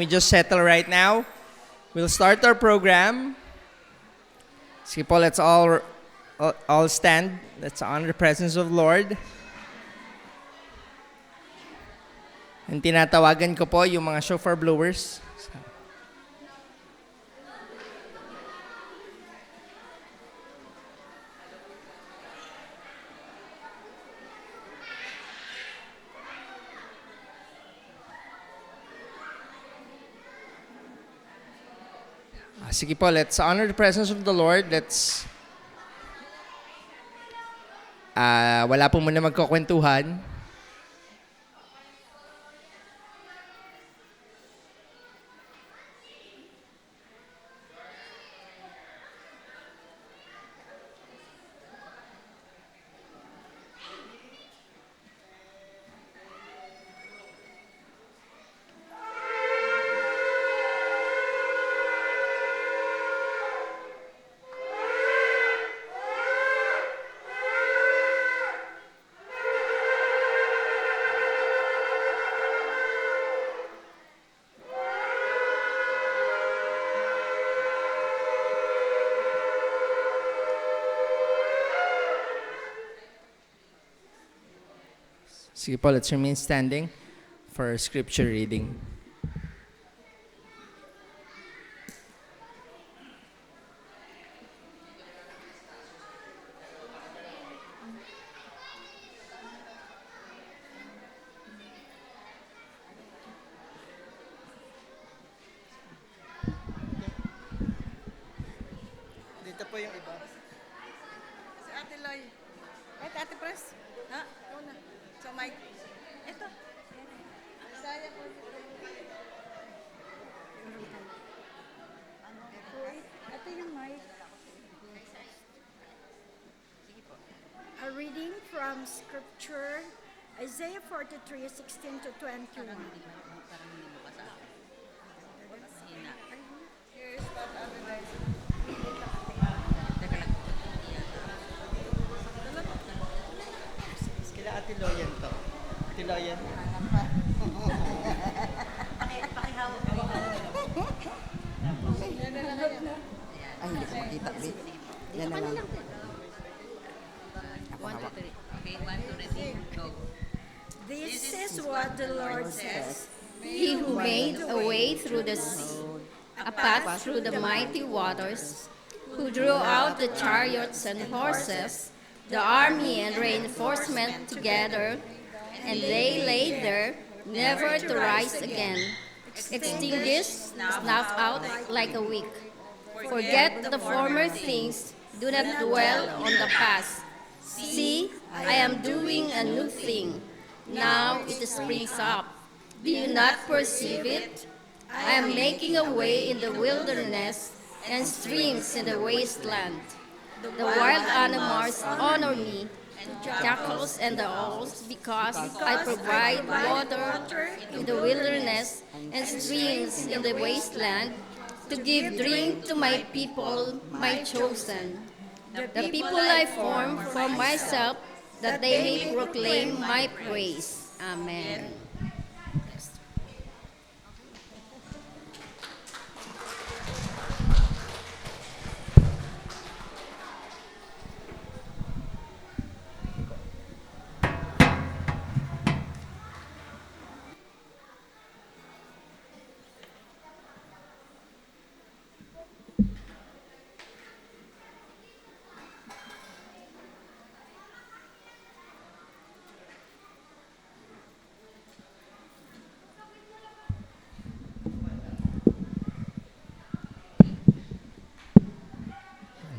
we just settle right now? We'll start our program. Sige po, let's all stand. Let's honor the presence of Lord. And tinatawagan ko po yung mga shofar blowers. Sige po, let's honor the presence of the Lord. Let's wala po muna magkukwentuhan. Sige po, let's remain standing for scripture reading. Dito po yung iba. Si Ate Loy. Right, Ate Pres? Ha? Ikaw na. So, Mike. Ito. Saya po. Ito yung mic. A reading from Scripture, Isaiah 43:16 to 21. Here's what Ate Loy. Kila Ate Loyan to. Ate Loyan. Ay, hindi ko makita, babe. Yan na lang. This is what the Lord says. He who made a way through the sea, a path through the mighty waters, who drew out the chariots and horses, the army and reinforcement together, and they lay there, never to rise again, extinguished, snuffed out like a wick. Forget the former things, do not dwell on the past. See, I am doing a new thing. Now it springs up. Do you not perceive it? I am making a way in the wilderness and streams in the wasteland. The wild animals honor me, the jackals and the owls, because I provide water in the wilderness and streams in the wasteland to give drink to my people, my chosen, the people I form for myself, that they may proclaim my praise. Amen.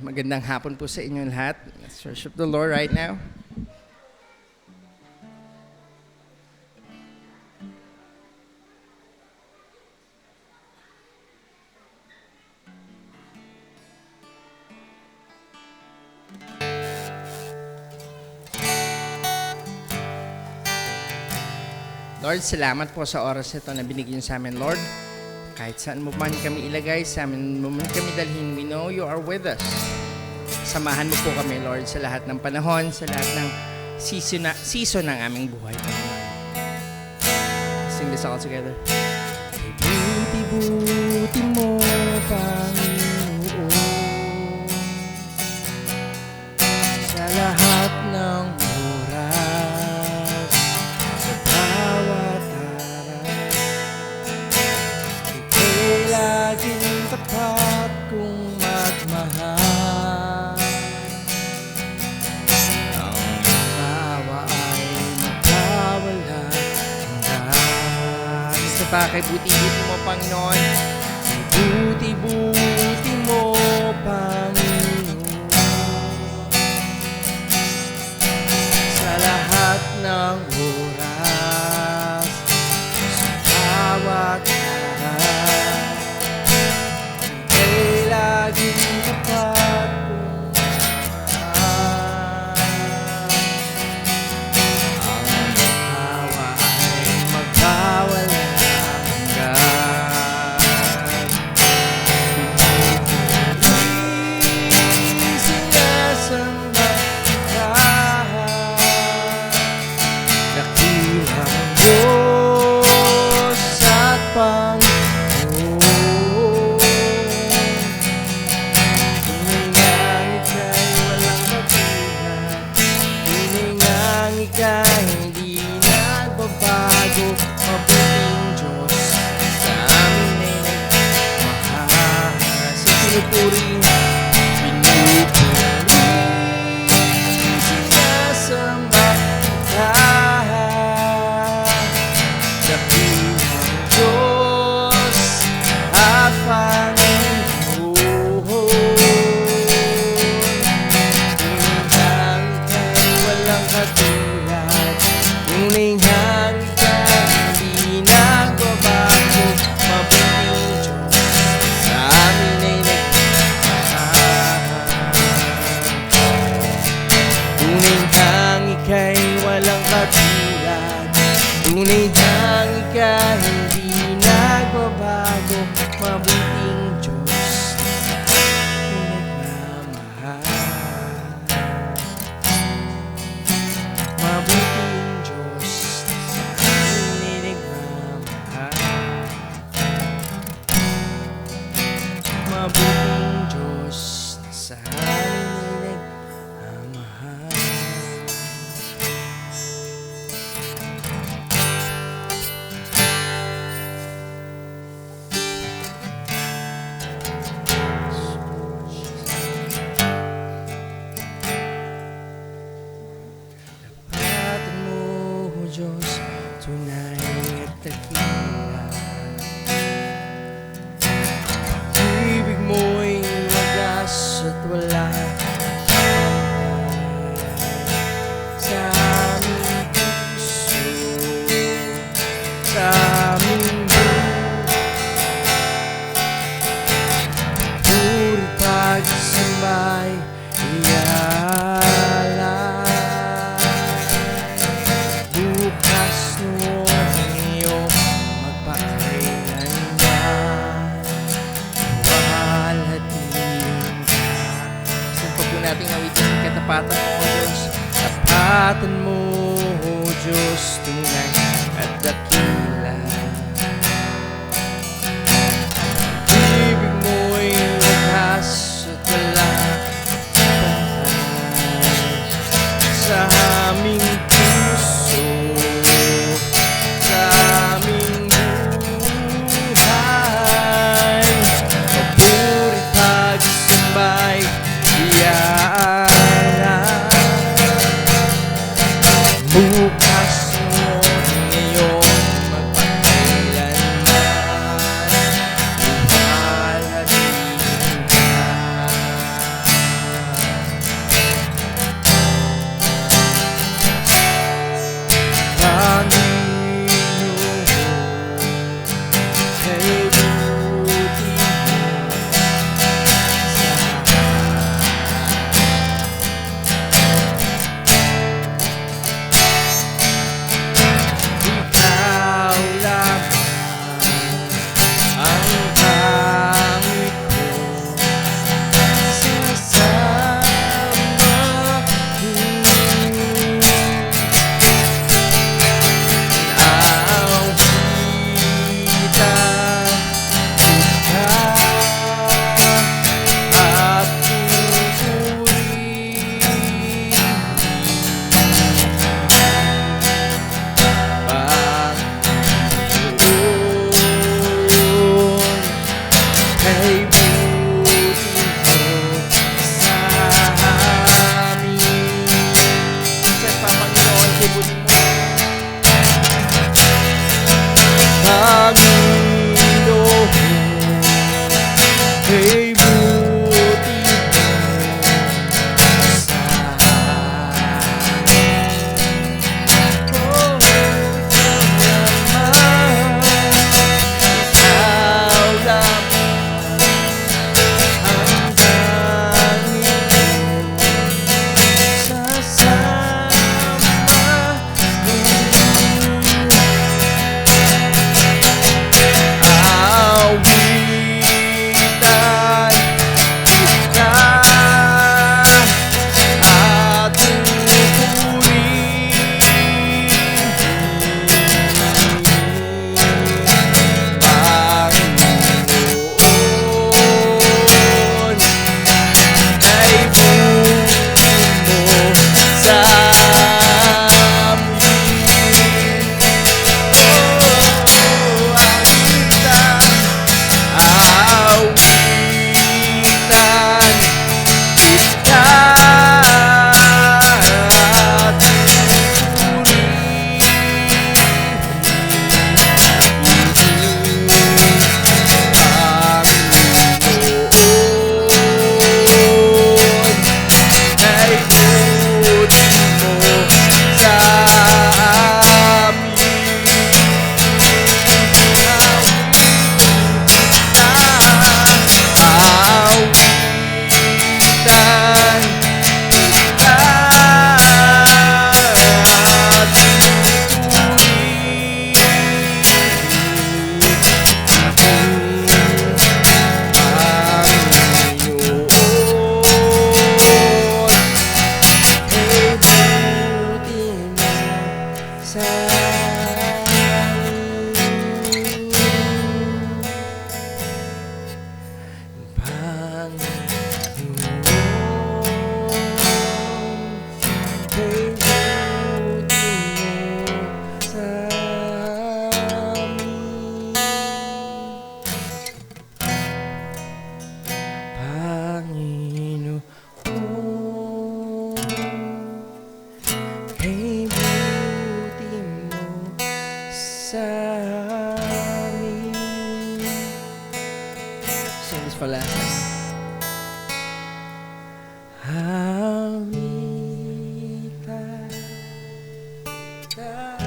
Magandang hapon po sa inyong lahat. Let's worship the Lord right now. Lord, salamat po sa oras ito na binigyan sa amin, Lord. Kahit saan mo man kami ilagay, sa amin mo man kami dalhin, we know you are with us. Samahan mo po kami, Lord, sa lahat ng panahon, sa lahat ng season ng aming buhay. Sing this all together. Beauty tapat kong magmahal. Ang awa ay magkawala hanggan. Sa bakay buti-buti mo, Panginoon. Buti-buti mo, Panginoon. Sa lahat ng oras, sa bawat oras, ika'y laging tapat kong mahal. Ang awa ay magkawala hanggan. Sinasamba ka, dakilang Diyos at Panginoon. Hiningang ika'y walang katulad, hiningang ika'y hindi nagbabago. Mabuting Diyos sa amin ay nagmahal. Sa pinupuri, sinasamba ka, dakilang Diyos at Panginoon. Hiningang ika'y walang katulad, hiningang ika'y hindi nagbabago. Mabuting Diyos sa amin ay nagmahal. Tunay kang ika'y walang katulad, tunay kang ika'y hindi nagbabago. Mabuting Diyos sa amin nagmamahal. Mabuting Diyos sa amin nagmamahal. Mabuting Diyos sa amin nagmamahal. Tapatan mo, O Diyos, tunay at dakila. Ibig mo'y wagas at wala sa aming puso, sa aming puri pagsambay ialay. Bukas noon iyo magpakailanman, walhatiin ka. Saan po natin awitin ang katapatan mo, O Diyos? Tapatan mo, O Diyos, tunay at dakila. Ibig mo'y wagas at wala sa aming puso, sa aming buhay. Papuri pagsambay iaalay. Bukas mo practice for last time. Hawita ka.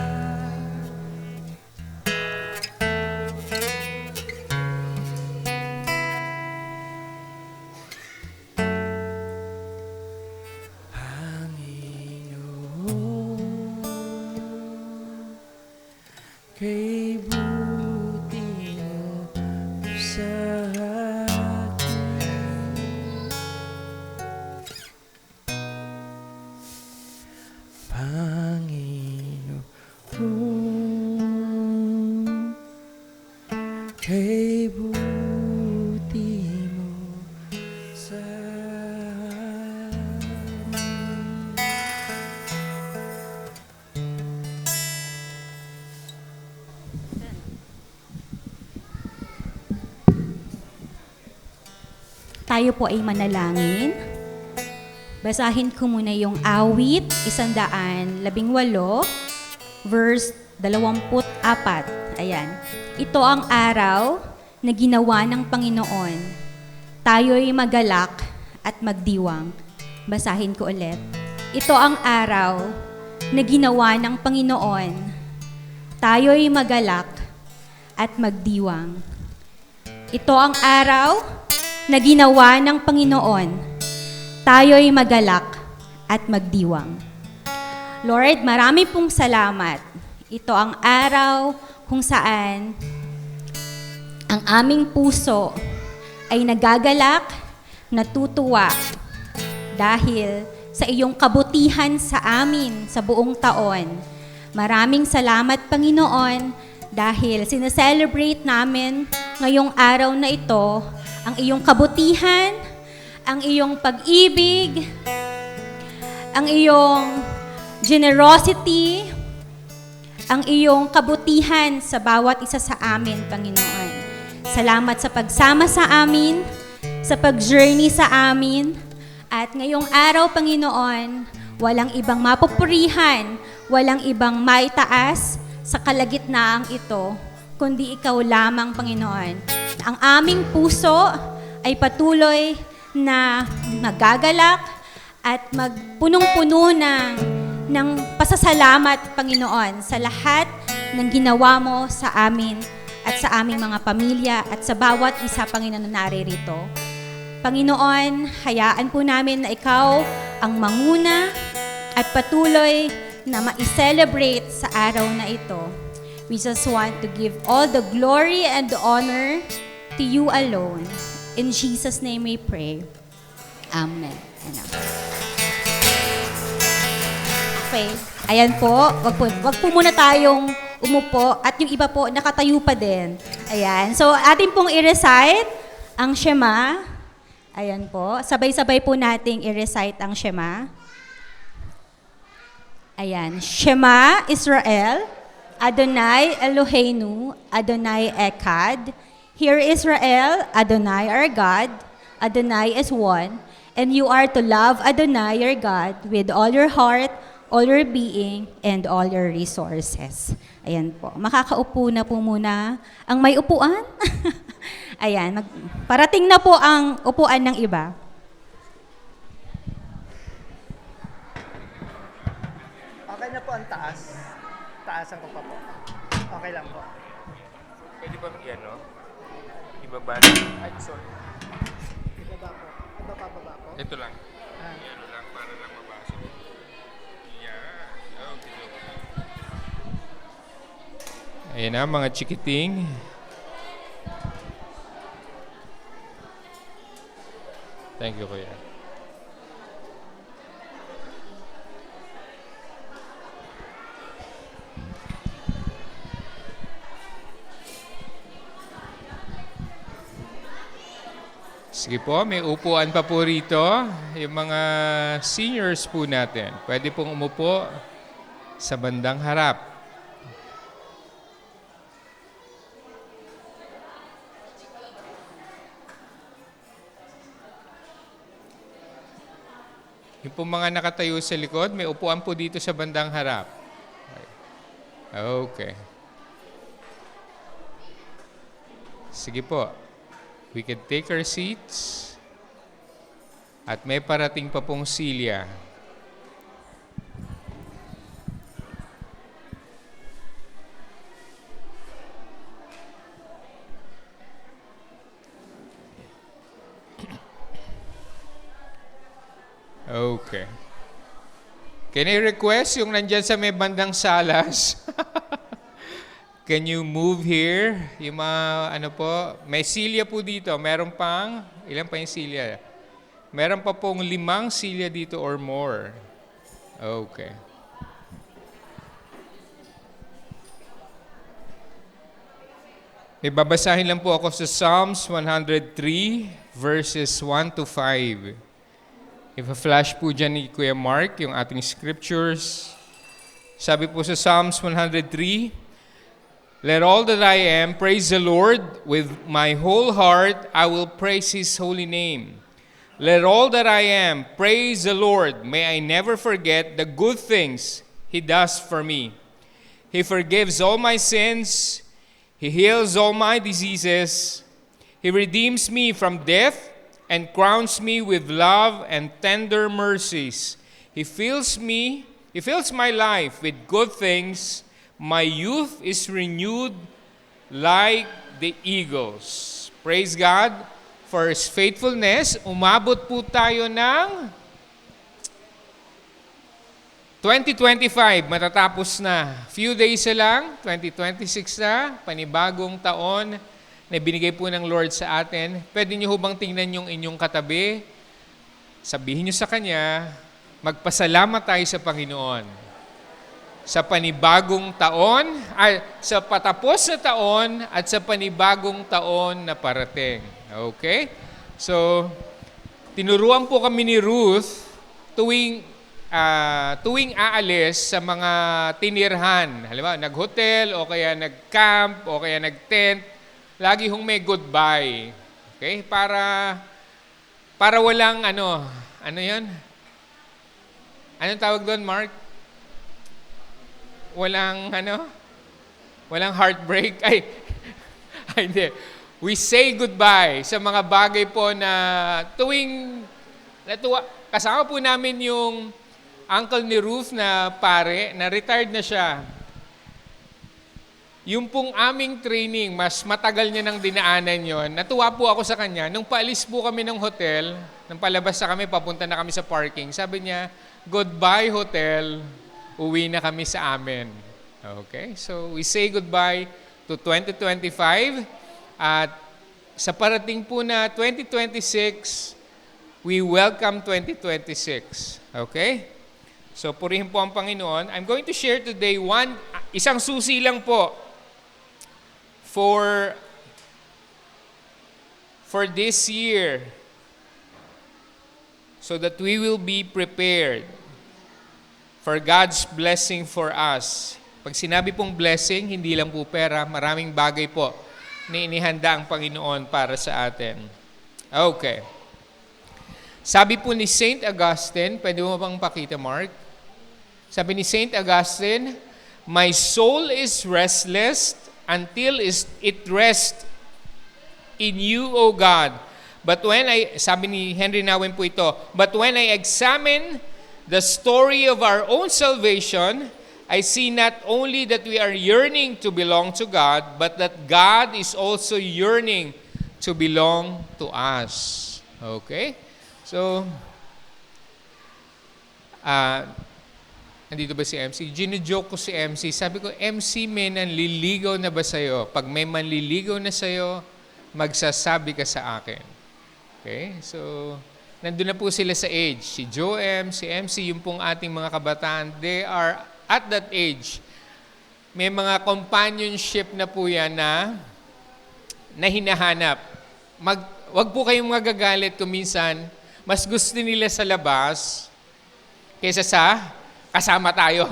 Panginoon, kay buti mo sa akin. Panginoon, kay buti mo sa amin. Tayo po ay manalangin. Basahin ko muna yung awit, 118, verse 24. Ayan. Ito ang araw na ginawa ng Panginoon. Tayo'y magalak at magdiwang. Basahin ko ulit. Ito ang araw na ginawa ng Panginoon. Tayo'y magalak at magdiwang. Ito ang araw na ginawa ng Panginoon. Tayo'y magalak at magdiwang. Lord, marami pong salamat. Ito ang araw kung saan ang aming puso ay nagagalak, natutuwa dahil sa iyong kabutihan sa amin sa buong taon. Maraming salamat, Panginoon, dahil sineselebrate namin ngayong araw na ito ang iyong kabutihan, ang iyong pag-ibig, ang iyong generosity, ang iyong kabutihan sa bawat isa sa amin, Panginoon. Salamat sa pagsama sa amin, sa pag-journey sa amin, at ngayong araw, Panginoon, walang ibang mapupurihan, walang ibang maitaas sa kalagitnaang ito, kundi ikaw lamang, Panginoon. Ang aming puso ay patuloy na nagagalak at magpunong-puno ng pasasalamat, Panginoon, sa lahat ng ginawa mo sa amin at sa aming mga pamilya at sa bawat isa, Panginoon, na naririto. Panginoon, hayaan po namin na ikaw ang manguna at patuloy na ma-celebrate sa araw na ito. We just want to give all the glory and the honor to you alone. In Jesus' name we pray. Amen. Okay. Ayan po. Wag po muna tayong umupo at yung iba po nakatayo pa din. Ayan. So, atin pong i-recite ang Shema. Ayan po. Sabay-sabay po nating i-recite ang Shema. Ayan. Shema Israel, Adonai Eloheinu, Adonai Echad. Hear Israel, Adonai our God, Adonai is one, and you are to love Adonai your God with all your heart, all your being, and all your resources. Ayan po. Makakaupo na po muna ang may upuan. Ayan. Parating na po ang upuan ng iba. Okay na po ang taas. Taasan ko pa po. Okay lang po. Pwede ba yan, no? Ibaba. Ay, sorry. Ibaba po. Baba po. Ito lang. Yan lang para lang mabasa. Yan. Okay. Ayan na, mga chikiting. Thank you, Kuya. Sige po, may upuan pa po rito. Yung mga seniors po natin, pwede pong umupo sa bandang harap. Yung po mga nakatayo sa likod, may upuan po dito sa bandang harap. Okay. Sige po. We can take our seats. At may parating pa pong silya. Okay. Can I request yung nandyan sa may bandang salas? Can you move here? Yung mga, ano po, may silya po dito. Meron pang, ilan pa yung silya? Meron pa pong 5 silya dito or more. Okay. May babasahin lang po ako sa Psalms 103 verses 1 to 5. Ipa-flash po dyan ni Kuya Mark yung ating scriptures. Sabi po sa Psalms 103, "Let all that I am praise the Lord. With my whole heart I will praise His holy name. Let all that I am praise the Lord. May I never forget the good things He does for me. He forgives all my sins. He heals all my diseases. He redeems me from death and crowns me with love and tender mercies. He fills my life with good things. My youth is renewed like the eagles." Praise God for His faithfulness. Umabot po tayo ng 2025, matatapos na. Few days na lang, 2026 na, panibagong taon na binigay po ng Lord sa atin. Pwede niyo hubang tingnan yung inyong katabi, sabihin niyo sa Kanya, magpasalamat tayo sa Panginoon. Sa panibagong taon, sa patapos na taon at sa panibagong taon na parating. Okay? So, tinuruan po kami ni Ruth tuwing aalis sa mga tinirhan. Halimbawa, nag-hotel o kaya nag-camp o kaya nag-tent, lagi hong may goodbye. Okay? Para walang ano 'yun? Anong tawag doon, Mark? Walang heartbreak. Ay, hindi. We say goodbye sa mga bagay po na kasama po namin yung uncle ni Ruth na pare, na retired na siya. Yung pong aming training, mas matagal niya nang dinaanan yon. Natuwa po ako sa kanya. Nung paalis po kami ng hotel, nung palabas na kami, papunta na kami sa parking, sabi niya, "Goodbye hotel, uwi na kami sa amin." Okay? So, we say goodbye to 2025. At sa parating po na 2026, we welcome 2026. Okay? So, purihin po ang Panginoon. I'm going to share today isang susi lang po for this year so that we will be prepared for God's blessing for us. Pag sinabi pong blessing, hindi lang po pera, maraming bagay po na inihanda ang Panginoon para sa atin. Okay. Sabi po ni Saint Augustine, pwede mo bang pakita, Mark? Sabi ni Saint Augustine, "My soul is restless until it rests in you, O God. But sabi ni Henry Nouwen po ito, "But when I examine the story of our own salvation, I see not only that we are yearning to belong to God, but that God is also yearning to belong to us." Okay? So, nandito ba si MC? Gino-joke ko si MC. Sabi ko, "MC, may nanliligaw na ba sa'yo? Pag may manliligaw na sa'yo, magsasabi ka sa akin." Okay? So, nandun na po sila sa age. Si Joem, si MC, yung pong ating mga kabataan, they are at that age. May mga companionship na po yan na hinahanap. Wag po kayong magagalit kung minsan, mas gusto nila sa labas kaysa sa kasama tayo.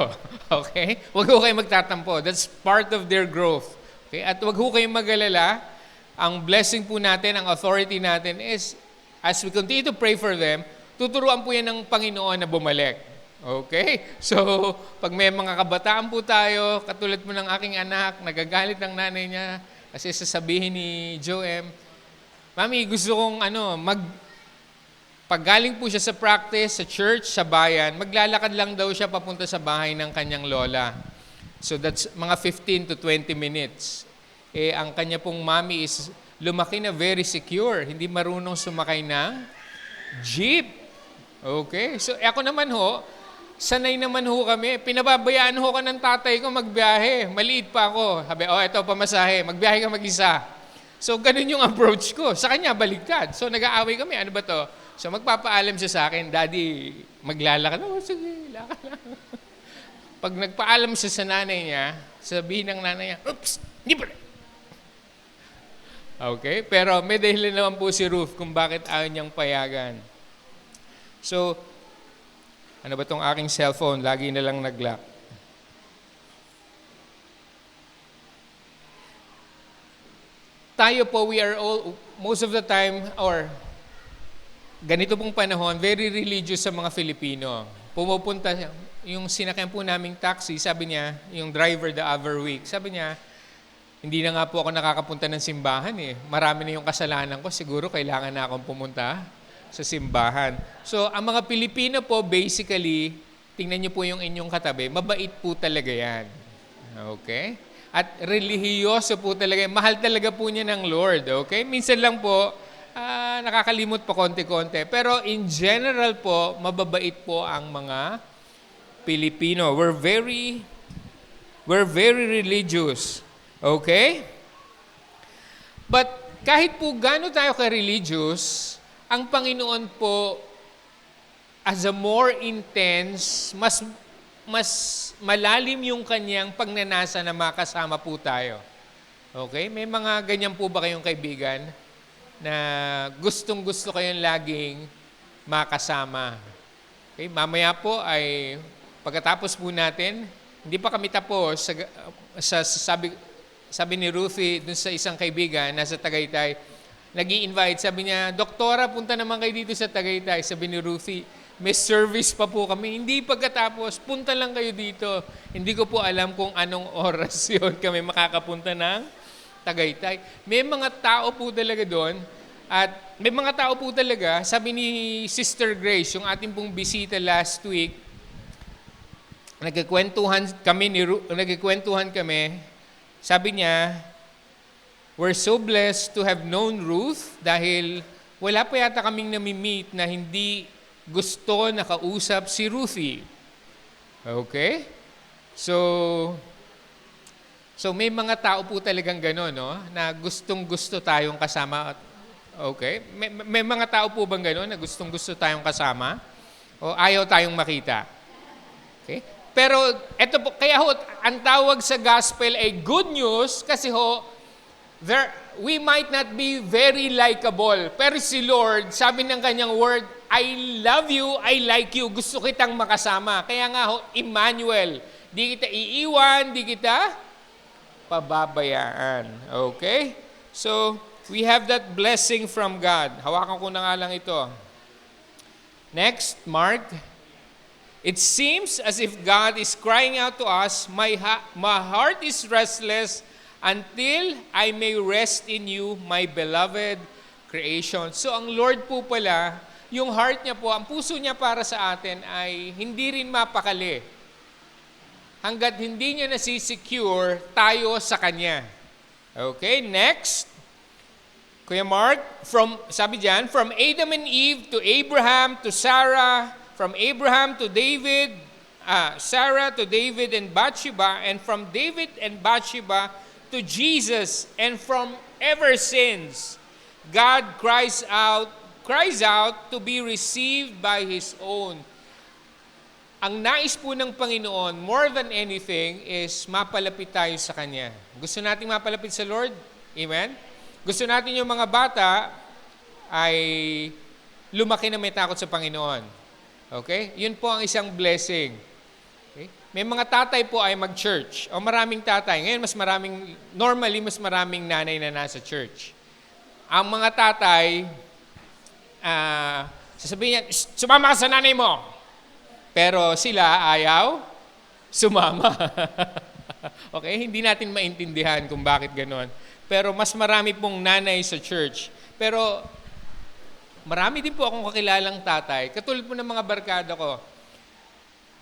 Okay? Wag ho kayong magtatampo. That's part of their growth. Okay? At wag ho kayong mag-alala. Ang blessing po natin, ang authority natin is, as we continue to pray for them, tuturuan po yan ng Panginoon na bumalik. Okay? So, pag may mga kabataan po tayo, katulad mo ng aking anak, nagagalit ng nanay niya, kasi sasabihin ni Joem, Mami, gusto kong pag galing po siya sa practice, sa church, sa bayan, maglalakad lang daw siya papunta sa bahay ng kanyang lola. So that's mga 15 to 20 minutes. Ang kanya pong mami is lumaki na very secure. Hindi marunong sumakay ng jeep. Okay? So ako naman sanay naman kami. Pinababayaan ka ng tatay ko magbiyahe. Maliit pa ako. Sabi, eto pamasahe. Magbiyahe ka mag-isa. So ganun yung approach ko. Sa kanya, baliktad. So nag-aaway kami. Ano ba to? So magpapaalam siya sa akin, Daddy, maglalakad. Sige, lakad lang. Pag nagpaalam siya sa nanay niya, sabihin ng nanay niya, oops, hindi pala. Okay? Pero may dahilan naman po si Ruth kung bakit ayaw niyang payagan. So, ano ba tong aking cellphone? Lagi na lang nag-lock. Tayo po, we are all, most of the time, or ganito pong panahon, very religious sa mga Filipino. Pumupunta, yung sinakyan po naming taxi, sabi niya, yung driver the other week, sabi niya, hindi na nga po ako nakakapunta ng simbahan eh. Marami na yung kasalanan ko, siguro kailangan na akong pumunta sa simbahan. So, ang mga Pilipino po, basically, tingnan niyo po yung inyong katabi, mabait po talaga yan. Okay? At relihiyoso po talaga, mahal talaga po niya ng Lord. Okay? Minsan lang po, nakakalimot pa konti-konti. Pero in general po, mababait po ang mga Pilipino. We're very religious. Okay? But kahit po gaano tayo ka-religious, ang Panginoon po, as a more intense, mas malalim yung kanyang pagnanasa na makasama po tayo. Okay? May mga ganyan po ba kayong kaibigan na gustong-gusto kayong laging makasama? Okay? Mamaya po ay, pagkatapos po natin, hindi pa kami tapos, sabi ni Ruthie dun sa isang kaibigan, nasa Tagaytay, nag-i-invite, sabi niya, Doktora, punta naman kayo dito sa Tagaytay. Sabi ni Ruthie, may service pa po kami. Hindi pagkatapos, punta lang kayo dito. Hindi ko po alam kung anong oras yun kami makakapunta ng Tagaytay. May mga tao po talaga doon. At may mga tao po talaga, sabi ni Sister Grace, yung ating pong bisita last week, nagkikwentuhan kami, sabi niya, we're so blessed to have known Ruth dahil wala pa yata kaming nami-meet na hindi gusto nakausap si Ruthie. Okay? So may mga tao po talagang gano'n, no? Na gustong-gusto tayong kasama. Okay? May mga tao po bang gano'n na gustong-gusto tayong kasama? O ayaw tayong makita? Okay? Pero eto po, kaya ang tawag sa gospel ay good news kasi we might not be very likable. Pero si Lord, sabi ng kanyang word, I love you, I like you, gusto kitang makasama. Kaya nga Emmanuel, di kita iiwan, di kita pababayaan. Okay? So, we have that blessing from God. Hawakan ko na nga lang ito. Next, Mark. It seems as if God is crying out to us, my heart is restless until I may rest in you, my beloved creation. So ang Lord po pala, yung heart niya po, ang puso niya para sa atin ay hindi rin mapakali. Hanggat hindi niya nasisecure tayo sa Kanya. Okay, next. Kuya Mark, sabi diyan, from Adam and Eve to Abraham to Sarah, from Abraham to David, Sarah to David and Bathsheba, and from David and Bathsheba to Jesus, and from ever since, God cries out to be received by His own. Ang nais po ng Panginoon, more than anything, is mapalapit tayo sa Kanya. Gusto nating mapalapit sa Lord? Amen? Gusto natin yung mga bata ay lumaki na may takot sa Panginoon. Okay? Yun po ang isang blessing. Okay? May mga tatay po ay mag-church. O maraming tatay. Ngayon, normally, mas maraming nanay na nasa church. Ang mga tatay, sasabihin niya, sumama ka sa nanay mo. Pero sila ayaw sumama. Okay? Hindi natin maintindihan kung bakit ganon. pero mas marami pong nanay sa church. Pero marami din po akong kakilalang tatay, katulad po ng mga barkada ko.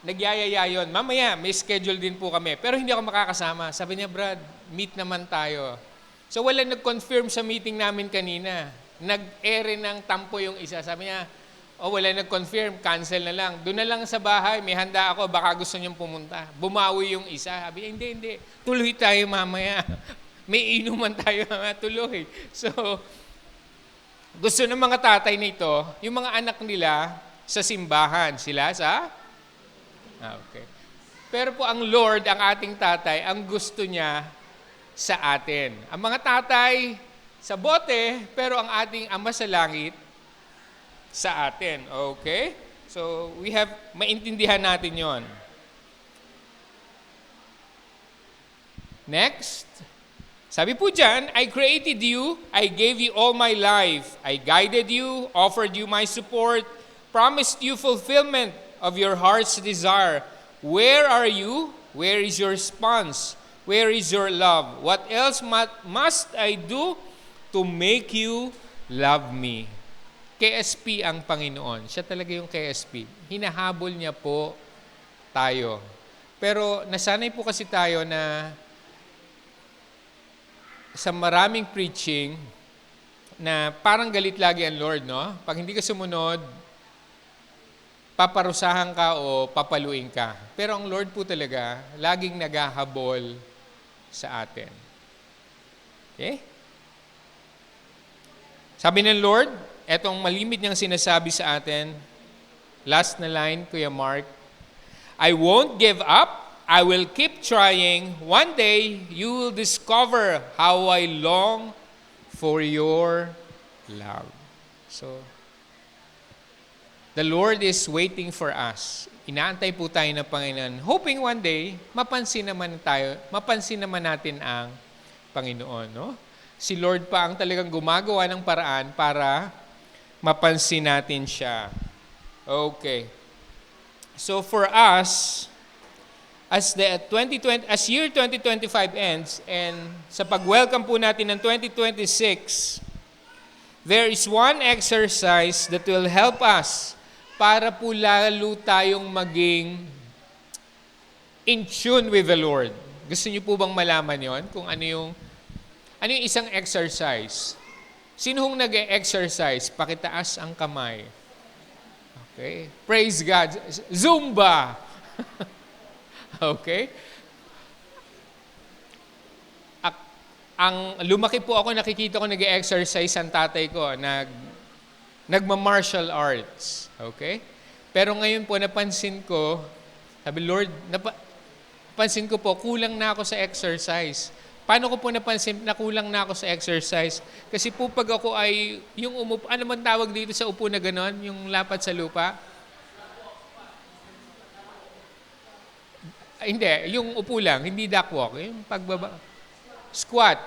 Nagyayaya yun. Mamaya, may schedule din po kami. Pero hindi ako makakasama. Sabi niya, Brad, meet naman tayo. So wala nag-confirm sa meeting namin kanina. Nag-ere ng tampo yung isa. Sabi niya, wala nag-confirm, cancel na lang. Doon na lang sa bahay, may handa ako, baka gusto niyong pumunta. Bumawi yung isa. Sabi niya, hindi. Tuloy tayo mamaya. May inuman tayo mamaya, tuloy. So, gusto ng mga tatay nito, yung mga anak nila sa simbahan. Sila sa? Okay. Pero po ang Lord, ang ating tatay, ang gusto niya sa atin. Ang mga tatay sa bote, pero ang ating Ama sa langit sa atin. Okay? So, maintindihan natin yon. Next. Sabi po dyan, I created you, I gave you all my life. I guided you, offered you my support, promised you fulfillment of your heart's desire. Where are you? Where is your response? Where is your love? What else must I do to make you love me? KSP ang Panginoon. Siya talaga yung KSP. Hinahabol niya po tayo. Pero nasanay po kasi tayo na sa maraming preaching na parang galit lagi ang Lord, no? Pag hindi ka sumunod, paparusahan ka o papaluin ka. Pero ang Lord po talaga, laging naghahabol sa atin. Okay? Sabi ng Lord, etong malimit niyang sinasabi sa atin, last na line, Kuya Mark, I won't give up. I will keep trying. One day, you will discover how I long for your love. So, the Lord is waiting for us. Inaantay po tayo ng Panginoon. Hoping one day, mapansin naman natin ang Panginoon. No? Si Lord pa ang talagang gumagawa ng paraan para mapansin natin siya. Okay. So for us, as year 2025 ends, and sa pag-welcome po natin ng 2026, there is one exercise that will help us para po lalo tayong maging in tune with the Lord. Gusto niyo po bang malaman yon? Kung ano yung isang exercise? Sino hong nag-exercise? Pakitaas ang kamay. Okay? Praise God. Zumba! Okay? Lumaki po ako, nakikita ko nag-exercise ang tatay ko, nagma-martial arts. Okay? Pero ngayon po, napansin ko, sabi, Lord, napansin ko po, kulang na ako sa exercise. Paano ko po napansin na kulang na ako sa exercise? Kasi po pag ako ay, yung ano man tawag dito sa upo na ganon, yung lapat sa lupa? Hindi, yung upo lang, hindi duck walk. Yung pagbaba. Squat.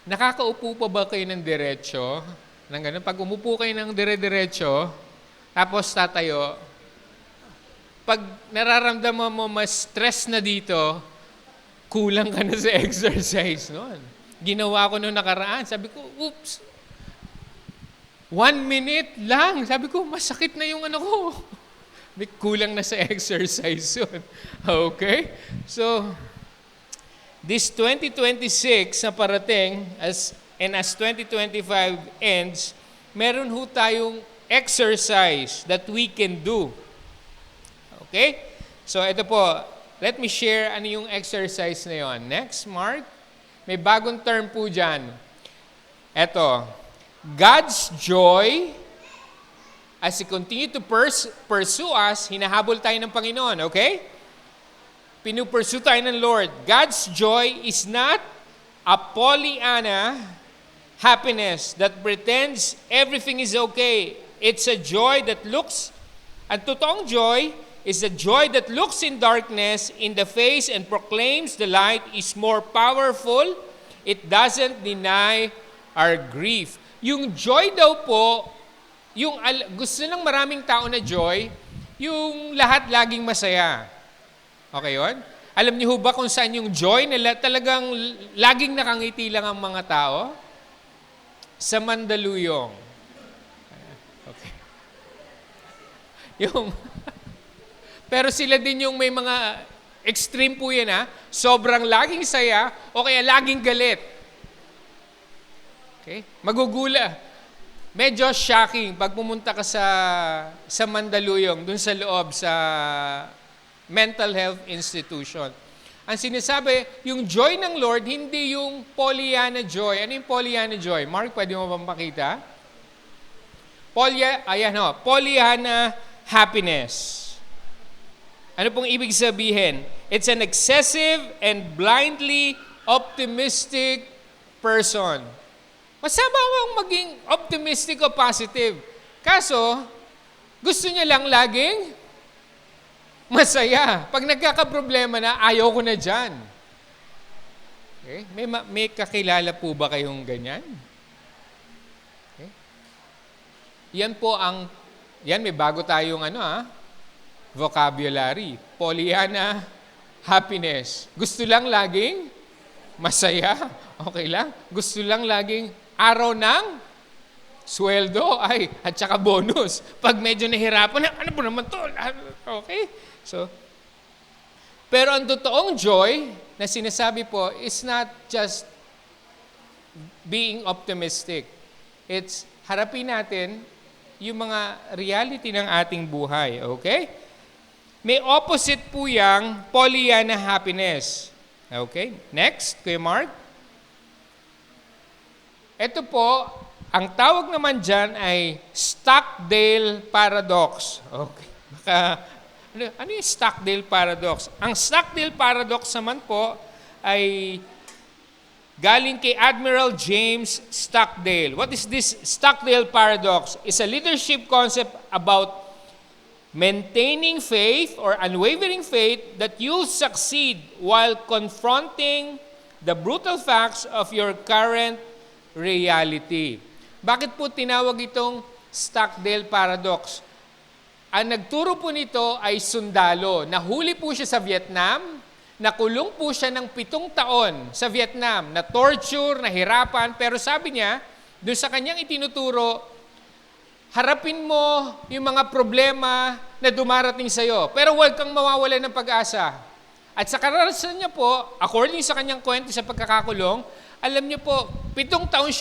Nakakaupo pa ba kayo ng diretso? Nang ganun. Pag umupo kayo ng dire-diretso, tapos tatayo, pag nararamdaman mo mas stress na dito, kulang ka na sa exercise noon. Ginawa ko noong nakaraan. Sabi ko, oops, 1 minute lang. Sabi ko, masakit na yung ano ko. Kulang na sa exercise yun. Okay? So, this 2026 na parating, as 2025 ends, meron ho tayong exercise that we can do. Okay? So, ito po, let me share ano yung exercise na yon. Next, Mark. May bagong term po dyan. Ito, God's joy. As He continue to pursue us, hinahabol tayo ng Panginoon, okay? Pinupursue tayo ng Lord. God's joy is not a Pollyanna happiness that pretends everything is okay. It's a joy that looks, ang totoong joy is a joy that looks in darkness in the face and proclaims the light is more powerful. It doesn't deny our grief. Yung joy daw po, yung gusto ng maraming tao na joy, yung lahat laging masaya. Okay yun? Alam niyo ho ba kung saan yung joy na talagang laging nakangiti lang ang mga tao? Sa Mandaluyong. Okay. Pero sila din yung may mga extreme po yan ha. Sobrang laging saya o kaya laging galit. Okay? Magugula. Medyo shocking pag pumunta ka sa Mandaluyong, dun sa loob, sa mental health institution. Ang sinasabi, yung joy ng Lord, hindi yung Pollyanna joy. Ano yung Pollyanna joy? Mark, pwede mo ba makita? Pollyanna happiness. Ano pong ibig sabihin? It's an excessive and blindly optimistic person. Masama bang maging optimistic o positive? Kaso, gusto niya lang laging masaya. Pag nagkakaproblema na, ayaw ko na dyan. Okay? May kakilala po ba kayong ganyan? Okay? Yan may bago tayong vocabulary. Pollyanna happiness. Gusto lang laging masaya. Okay lang. Gusto lang laging araw ng sweldo at saka bonus. Pag medyo nahirapan, ano po naman to? Okay? So, pero ang totoong joy na sinasabi po is not just being optimistic. It's harapin natin yung mga reality ng ating buhay. Okay? May opposite po yang Pollyanna happiness. Okay? Next, Kuya Mark. Ito po, ang tawag naman dyan ay Stockdale paradox. Okay. Ano yung Stockdale paradox? Ang Stockdale paradox naman po ay galing kay Admiral James Stockdale. What is this Stockdale paradox? It's a leadership concept about maintaining faith or unwavering faith that you'll succeed while confronting the brutal facts of your current reality. Bakit po tinawag itong Stockdale paradox? Ang nagturo po nito ay sundalo. Nahuli po siya sa Vietnam, nakulong po siya ng 7 taon sa Vietnam, na torture, nahirapan, pero sabi niya, doon sa kanyang itinuturo, harapin mo yung mga problema na dumarating sa'yo, pero huwag kang mawawalan ng pag-asa. At sa karanasan niya po, according sa kanyang kwento sa pagkakakulong, alam niyo po, 7 taon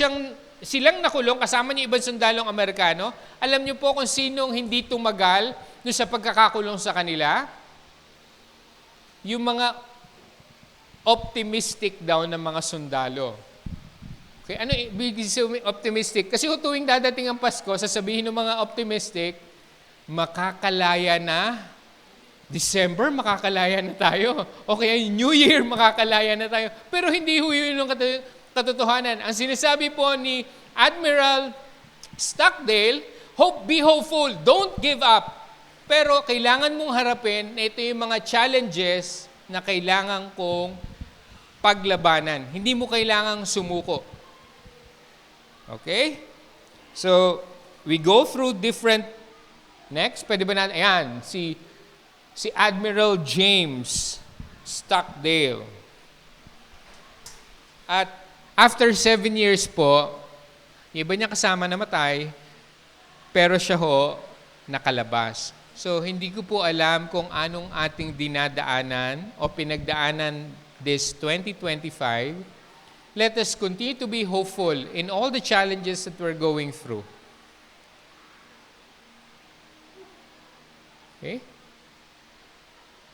silang nakulong, kasama niya ibang sundalong Amerikano. Alam niyo po kung sinong hindi tumagal doon sa pagkakakulong sa kanila? Yung mga optimistic daw ng mga sundalo. Okay, ano ibig sabihin optimistic? Kasi tuwing dadating ang Pasko, sasabihin ng mga optimistic, makakalaya na December, makakalaya na tayo. O kaya New Year, makakalaya na tayo. Pero hindi ho yun yung katotohanan. Ang sinasabi po ni Admiral Stockdale, be hopeful, don't give up. Pero kailangan mong harapin na ito yung mga challenges na kailangan kong paglabanan. Hindi mo kailangang sumuko. Okay? So, we go through different. Next, pwede ba natin? Ayan, si Admiral James Stockdale. At after 7 years po, yung iba niya kasama namatay, pero siya ho nakalabas. So, hindi ko po alam kung anong ating dinadaanan o pinagdaanan this 2025. Let us continue to be hopeful in all the challenges that we're going through. Okay?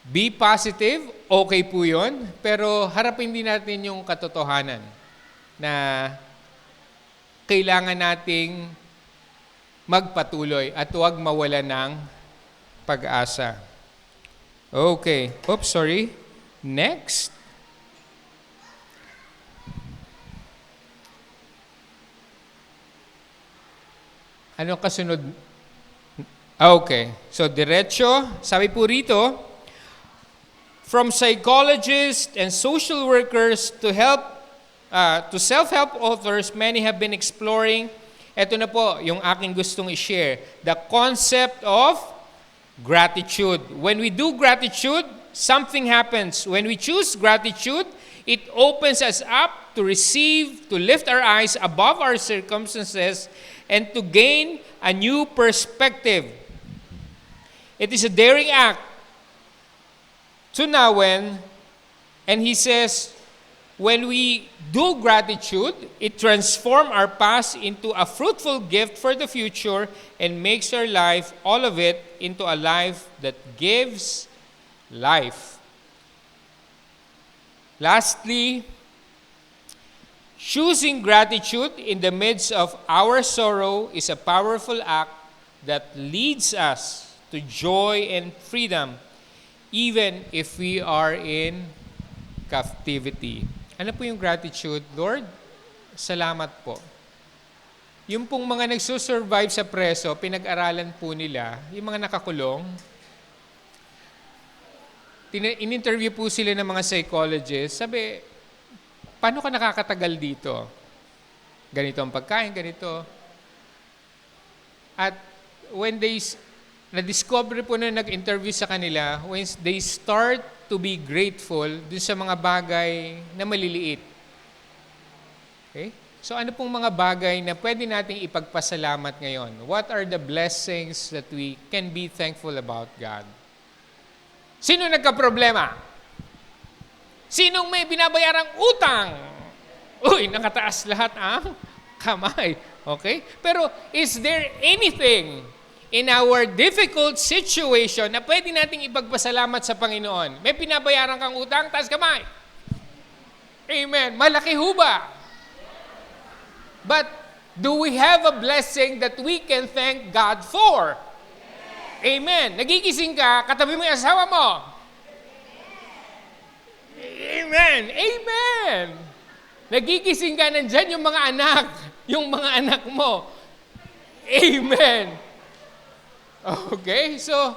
Be positive, okay po yun, pero harapin din natin yung katotohanan na kailangan nating magpatuloy at huwag mawala ng pag-asa. Okay. Oops, sorry. Next. Ano kasunod? Okay. So, diretso. Sabi po rito, from psychologists and social workers to self-help authors, many have been exploring, eto na po yung aking gustong i-share, the concept of gratitude. When we do gratitude, something happens. When we choose gratitude, it opens us up to receive, to lift our eyes above our circumstances, and to gain a new perspective. It is a daring act to Nawen, and he says, when we do gratitude, it transforms our past into a fruitful gift for the future and makes our life, all of it, into a life that gives life. Lastly, choosing gratitude in the midst of our sorrow is a powerful act that leads us to joy and freedom, even if we are in captivity. Ano po yung gratitude? Lord, salamat po. Yung pong mga nagsusurvive sa preso, pinag-aralan po nila, yung mga nakakulong, in-interview po sila ng mga psychologists, sabi, paano ka nakakatagal dito? Ganito ang pagkain, ganito. At when na-discover po na nag-interview sa kanila, when they start to be grateful dun sa mga bagay na maliliit. Okay? So ano pong mga bagay na pwede nating ipagpasalamat ngayon? What are the blessings that we can be thankful about God? Sino nagka-problema? Sinong may binabayarang utang? Uy, nakataas lahat ang kamay. Okay? Pero is there anything in our difficult situation na pwede nating ipagpasalamat sa Panginoon? May pinabayaran kang utang, taas kamay. Amen. Malaki ho ba? But do we have a blessing that we can thank God for? Amen. Nagigising ka, katabi mo yung asawa mo. Amen. Amen. Nagigising ka, nandyan yung mga anak mo. Amen. Okay, so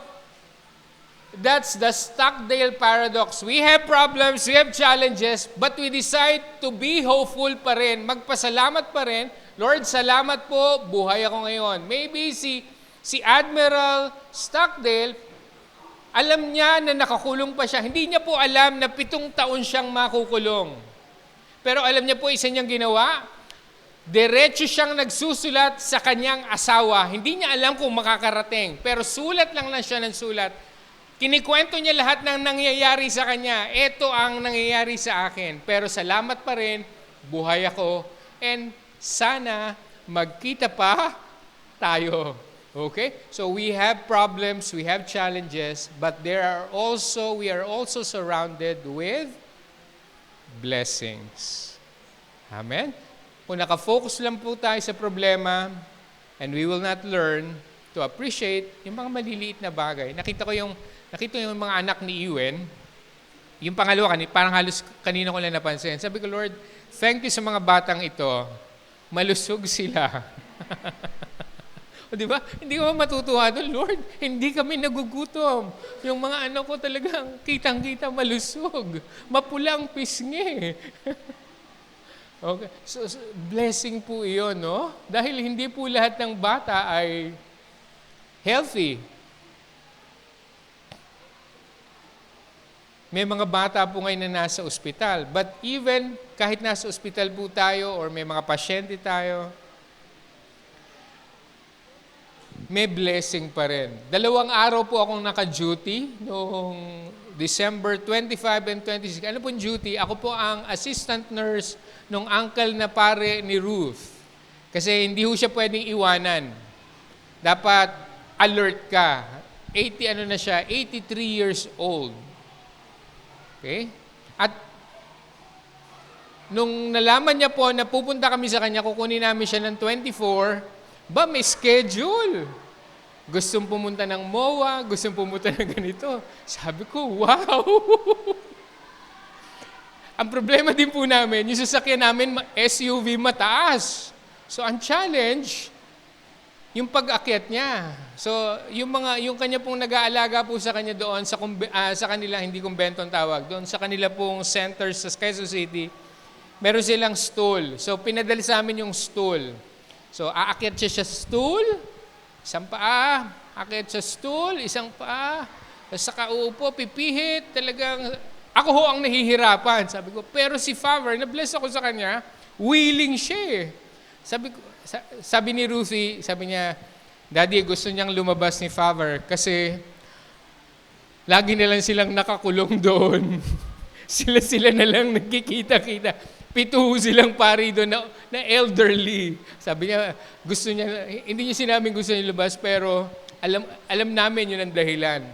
that's the Stockdale paradox. We have problems, we have challenges, but we decide to be hopeful pa rin, magpasalamat pa rin. Lord, salamat po, buhay ako ngayon. Maybe si Admiral Stockdale, alam niya na nakakulong pa siya. Hindi niya po alam na 7 taon siyang makukulong. Pero alam niya po, isa niyang ginawa, diretso siyang nagsusulat sa kanyang asawa. Hindi niya alam kung makakarating. Pero sulat lang siya ng sulat. Kinikwento niya lahat ng nangyayari sa kanya. Ito ang nangyayari sa akin. Pero salamat pa rin, buhay ako. And sana magkita pa tayo. Okay? So we have problems, we have challenges, but we are also surrounded with blessings. Amen? Kung nakafocus lang po tayo sa problema and we will not learn to appreciate yung mga maliliit na bagay. Nakita ko yung mga anak ni Ewen, yung pangalawa, parang halos kanina ko lang napansin. Sabi ko, Lord, thank you sa mga batang ito. Malusog sila. O di ba? Hindi ko matutuwa doon, Lord. Hindi kami nagugutom. Yung mga anak ko talagang kitang-kita malusog. Mapulang pisngi. Okay. So, blessing po iyon, no? Dahil hindi po lahat ng bata ay healthy. May mga bata po ngayon na nasa ospital. But even kahit nasa ospital po tayo or may mga pasyente tayo, may blessing pa rin. 2 araw po akong naka-duty noong December 25 and 26. Ano pong duty? Ako po ang assistant nurse nung uncle na pare ni Ruth. Kasi hindi ho siya pwedeng iwanan. Dapat alert ka. 83 years old. Okay? At nung nalaman niya po na pupunta kami sa kanya, kukunin namin siya ng 24, may schedule. Gustong pumunta ng MOA, gustong pumunta ng ganito. Sabi ko, wow! Ang problema din po namin, yung sasakyan namin, SUV mataas. So, ang challenge, yung pag-akyat niya. So, yung kanya pong nag-aalaga po sa kanya doon, sa kanila, hindi kumbento ang tawag, doon sa kanila pong centers sa Quezon City, meron silang stool. So, pinadala sa amin yung stool. So, aakyat siya sa stool, isang paa, aakyat sa stool, isang paa, Saka uupo, pipihit, talagang ako ho ang nahihirapan. Sabi ko, pero si Father, na-bless ako sa kanya, willing siya eh. Sabi ni Ruthie, sabi niya, Daddy, gusto niyang lumabas ni Father kasi lagi na lang silang nakakulong doon. Sila na lang nagkikita-kita. 7 silang pari doon na elderly. Sabi niya, gusto niya, hindi niya sinabing gusto niya lumabas, pero alam namin yun ang dahilan.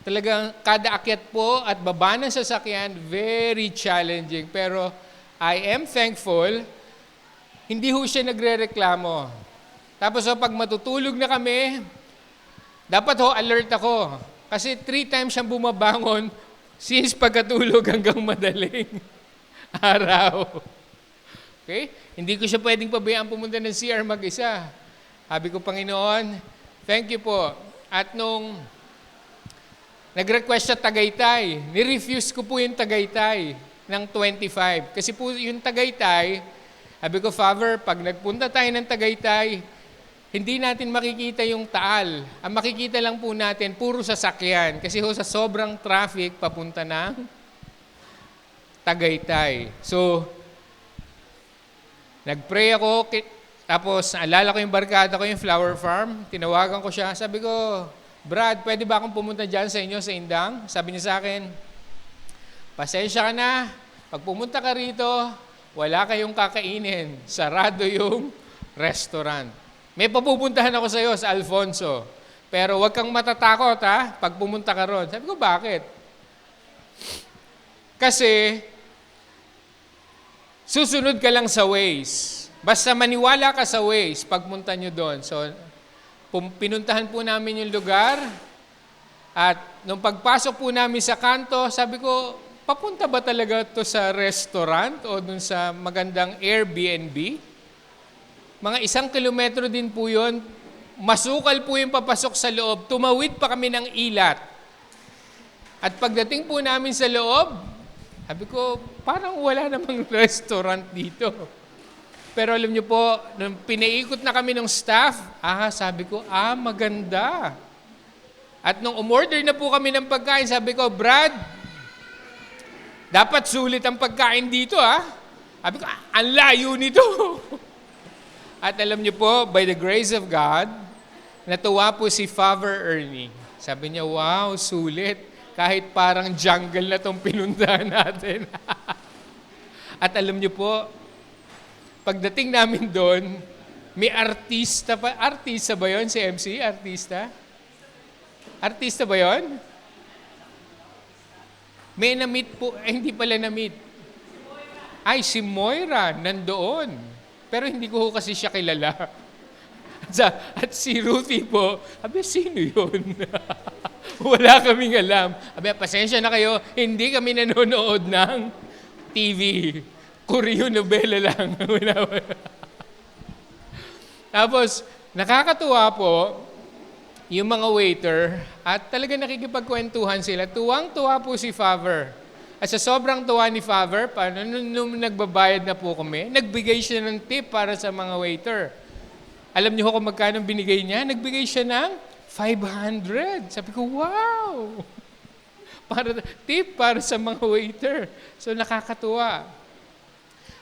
Talagang kada akyat po at baba ng sasakyan, very challenging. Pero I am thankful, hindi ho siya nagre-reklamo. Tapos pag matutulog na kami, dapat ho alert ako. Kasi 3 times siyang bumabangon since pagkatulog hanggang madaling araw. Okay? Hindi ko siya pwedeng pabayaan pumunta ng CR mag-isa. Sabi ko, Panginoon, thank you po. At nung nag-request siya Tagaytay, ni-refuse ko po yung Tagaytay ng 25. Kasi po yung Tagaytay, sabi ko, Father, pag nagpunta tayo ng Tagaytay, hindi natin makikita yung Taal. Ang makikita lang po natin, puro sasakyan. Kasi ho sa sobrang traffic, papunta ng Tagaytay. So, nag-pray ako, tapos naalala ko yung barkada ko, yung flower farm. Tinawagan ko siya. Sabi ko, Brad, pwede ba akong pumunta dyan sa inyo sa Indang? Sabi niya sa akin, pasensya ka na. Pag pumunta ka rito, wala kayong kakainin. Sarado yung restaurant. May papupuntahan ako sa iyo sa Alfonso. Pero wag kang matatakot ha, pag pumunta ka ron. Sabi ko, bakit? Kasi, susunod ka lang sa Waze. Basta maniwala ka sa Waze, pagpunta nyo doon. So, pinuntahan po namin yung lugar. At nung pagpasok po namin sa kanto, sabi ko, papunta ba talaga to sa restaurant o dun sa magandang Airbnb? Mga 1 kilometro din po yun. Masukal po yung papasok sa loob. Tumawid pa kami ng ilat. At pagdating po namin sa loob, sabi ko, parang wala namang restaurant dito. Pero alam niyo po, nung pinaikot na kami ng staff, sabi ko, maganda. At nung umorder na po kami ng pagkain, sabi ko, Brad, dapat sulit ang pagkain dito Sabi ko, ang layo nito. At alam niyo po, by the grace of God, natuwa po si Father Ernie. Sabi niya, wow, sulit. Kahit parang jungle na itong pinuntahan natin. At alam niyo po, pagdating namin doon, may artista pa. Artista ba yun si MC? Artista? Artista ba yun? May na-meet po, hindi pala na-meet. Ay, si Moira, nandoon. Pero hindi ko kasi siya kilala. At si Ruthie po, sino yun? Wala kaming alam. Pasensya na kayo, hindi kami nanonood ng TV. Korean novela lang. Tapos, nakakatuwa po, yung mga waiter, at talaga nakikipagkwentuhan sila. Tuwang-tuwa po si Father. At sa sobrang tuwa ni Father, nung nagbabayad na po kami, nagbigay siya ng tip para sa mga waiter. Alam niyo kung magkano binigay niya? Nagbigay siya ng 500. Sabi ko, wow! Tip para sa mga waiter. So nakakatuwa.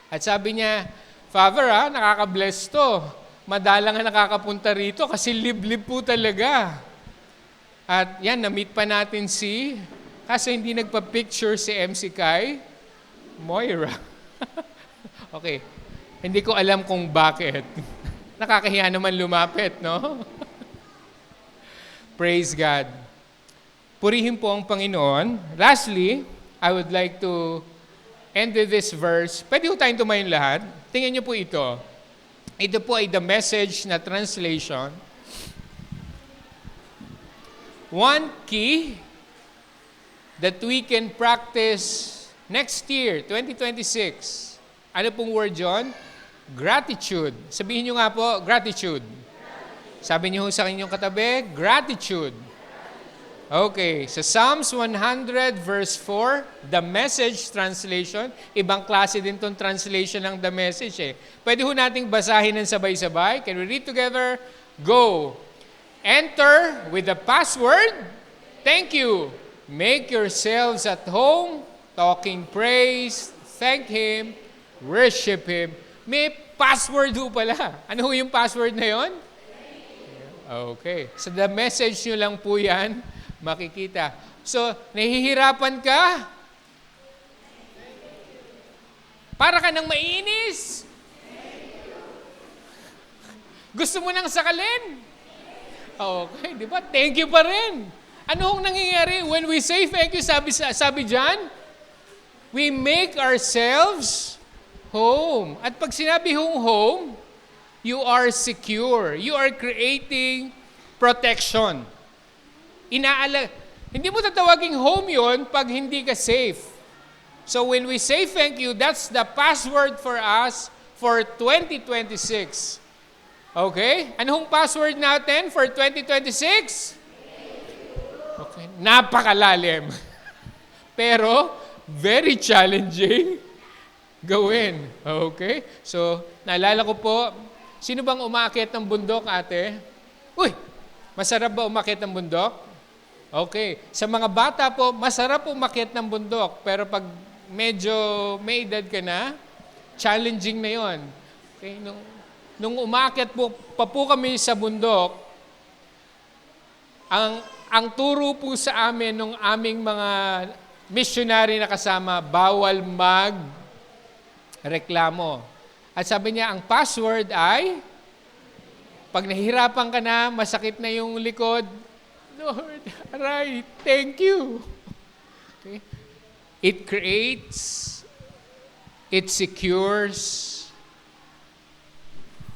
At sabi niya, Father nakaka-bless to. Madalang nga nakakapunta rito kasi liblib po talaga. At yan, na-meet pa natin kasi hindi nagpa-picture si MC Kai, Moira. Okay. Hindi ko alam kung bakit. Nakakahiya naman lumapit, no? Praise God. Purihin po ang Panginoon. Lastly, I would like to end with this verse. Pwede po tayong tumayin lahat. Tingnan niyo po ito. Ito po ay the Message na translation. One key that we can practice next year, 2026. Ano pong word yun? Gratitude. Sabihin nyo nga po, gratitude. Sabi niyo sa inyong katabi, gratitude. Okay, sa Psalms 100 verse 4, the Message translation. Ibang klase din itong translation ng the Message Pwede ho nating basahin ng sabay-sabay. Can we read together? Go. Enter with the password Thank you. Make yourselves at home, talking praise, thank Him, worship Him. May password ho pala. Ano ho yung password na yon? Okay. So the message nyo lang po yan, makikita. So, nahihirapan ka? Para ka nang mainis? Gusto mo nang sakalin? Okay, di ba? Thank you pa rin. Ano hong nangyayari? When we say thank you, sabi dyan, we make ourselves home. At pag sinabi home, you are secure. You are creating protection. Hindi mo tatawaging home yon pag hindi ka safe. So when we say thank you, that's the password for us for 2026. Okay? Anong password natin for 2026? Okay. Napakalalim. Pero, very challenging gawin. Okay? So, naalala ko po, sino bang umakyat ng bundok, ate? Uy! Masarap ba umakyat ng bundok? Okay. Sa mga bata po, masarap umakyat ng bundok. Pero pag medyo may edad ka na, challenging na yon. Okay? Nung umakyat pa po kami sa bundok, ang turo po sa amin nung aming mga missionary na kasama, bawal reklamo. At sabi niya, ang password ay, pag nahihirapan ka na, masakit na yung likod, Lord, aray, thank you. Okay? It creates, it secures,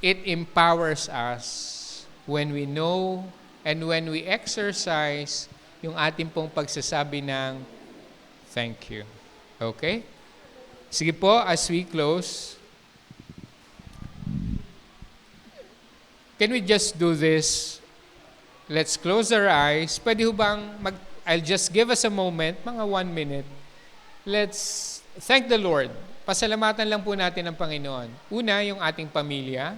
it empowers us when we know and when we exercise yung ating pong pagsasabi ng thank you. Okay? Sige po, as we close, can we just do this? Let's close our eyes. Pwede ho bang I'll just give us a moment, mga 1 minute. Let's thank the Lord. Pasalamatan lang po natin ang Panginoon. Una, yung ating pamilya.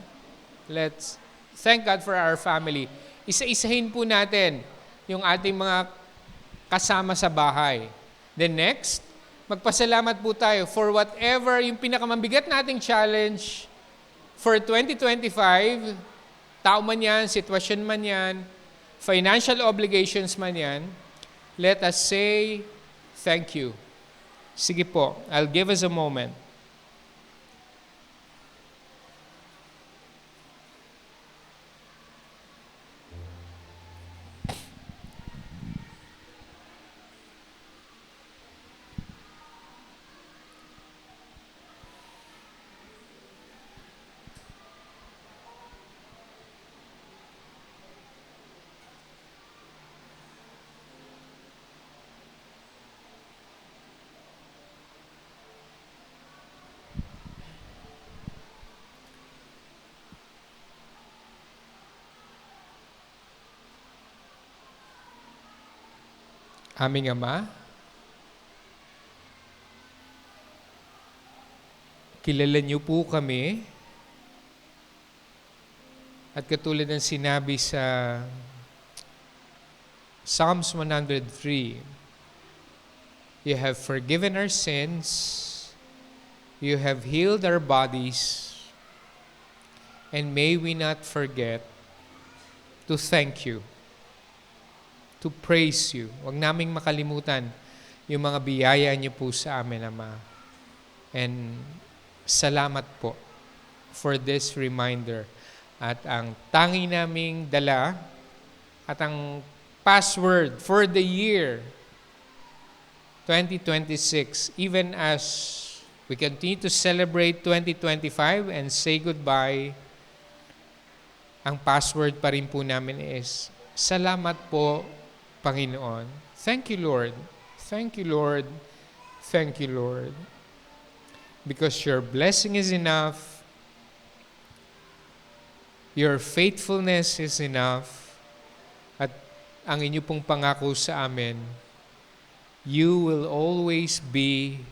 Let's thank God for our family. Isa-isahin po natin yung ating mga kasama sa bahay. Then next, magpasalamat po tayo for whatever yung pinakamambigat nating challenge for 2025, tao man yan, sitwasyon man yan, financial obligations man yan, let us say thank you. Sige po, I'll give us a moment. Aming Ama, kilala niyo po kami at katulad ng sinabi sa Psalms 103, you have forgiven our sins, you have healed our bodies, and may we not forget to thank you, to praise you. Huwag naming makalimutan yung mga biyaya niyo po sa amin, Ama. And salamat po for this reminder. At ang tangi naming dala at ang password for the year 2026, even as we continue to celebrate 2025 and say goodbye, ang password pa rin po namin is, salamat po, Panginoon. Thank you, Lord. Thank you, Lord. Thank you, Lord. Because your blessing is enough. Your faithfulness is enough. At ang inyo pong pangako sa amin, you will always be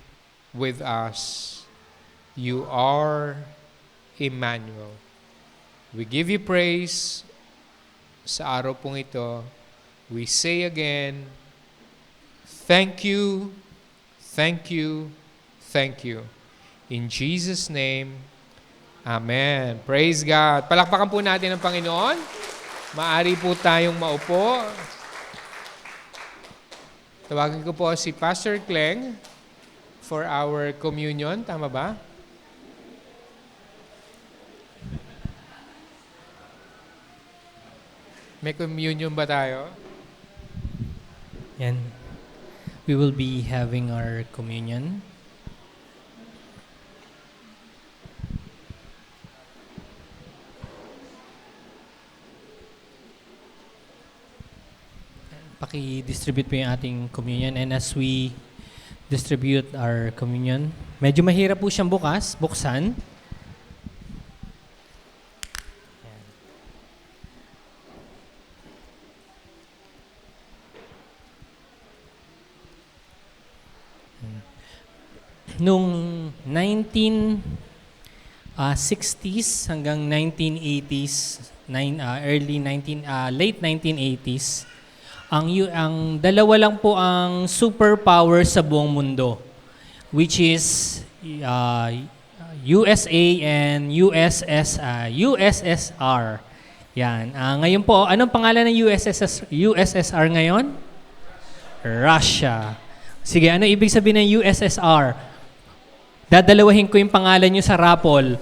with us. You are Emmanuel. We give you praise sa araw pong ito. We say again, Thank you, thank you, thank you. In Jesus' name, Amen. Praise God. Palakpakan po natin ang Panginoon. Maari po tayong maupo. Tawagin ko po si Pastor Kleng for our communion. Tama ba? May communion ba tayo? And we will be having our communion. Paki-distribute po yung ating communion, and as we distribute our communion, medyo mahirap po siyang buksan. Nung 1960s hanggang 1980s, late 1980s, ang dalawa lang po ang superpower sa buong mundo, which is USA and USSR. Yan. Ngayon po, anong pangalan ng USSR ngayon? Russia. Sige, ano ibig sabihin ng USSR? Dadalawahin ko yung pangalan nyo sa Rapol.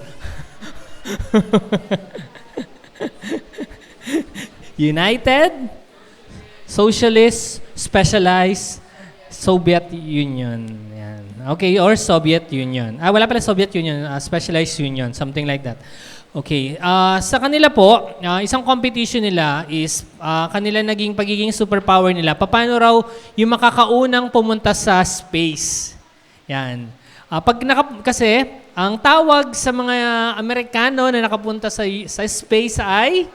United Socialist Specialized Soviet Union. Yan. Okay, or Soviet Union. Wala pala Soviet Union, Specialized Union, something like that. Okay, sa kanila po, isang competition nila is kanila naging pagiging superpower nila. Paano raw yung makakaunang pumunta sa space? Yan. Kasi ang tawag sa mga Amerikano na nakapunta sa space ay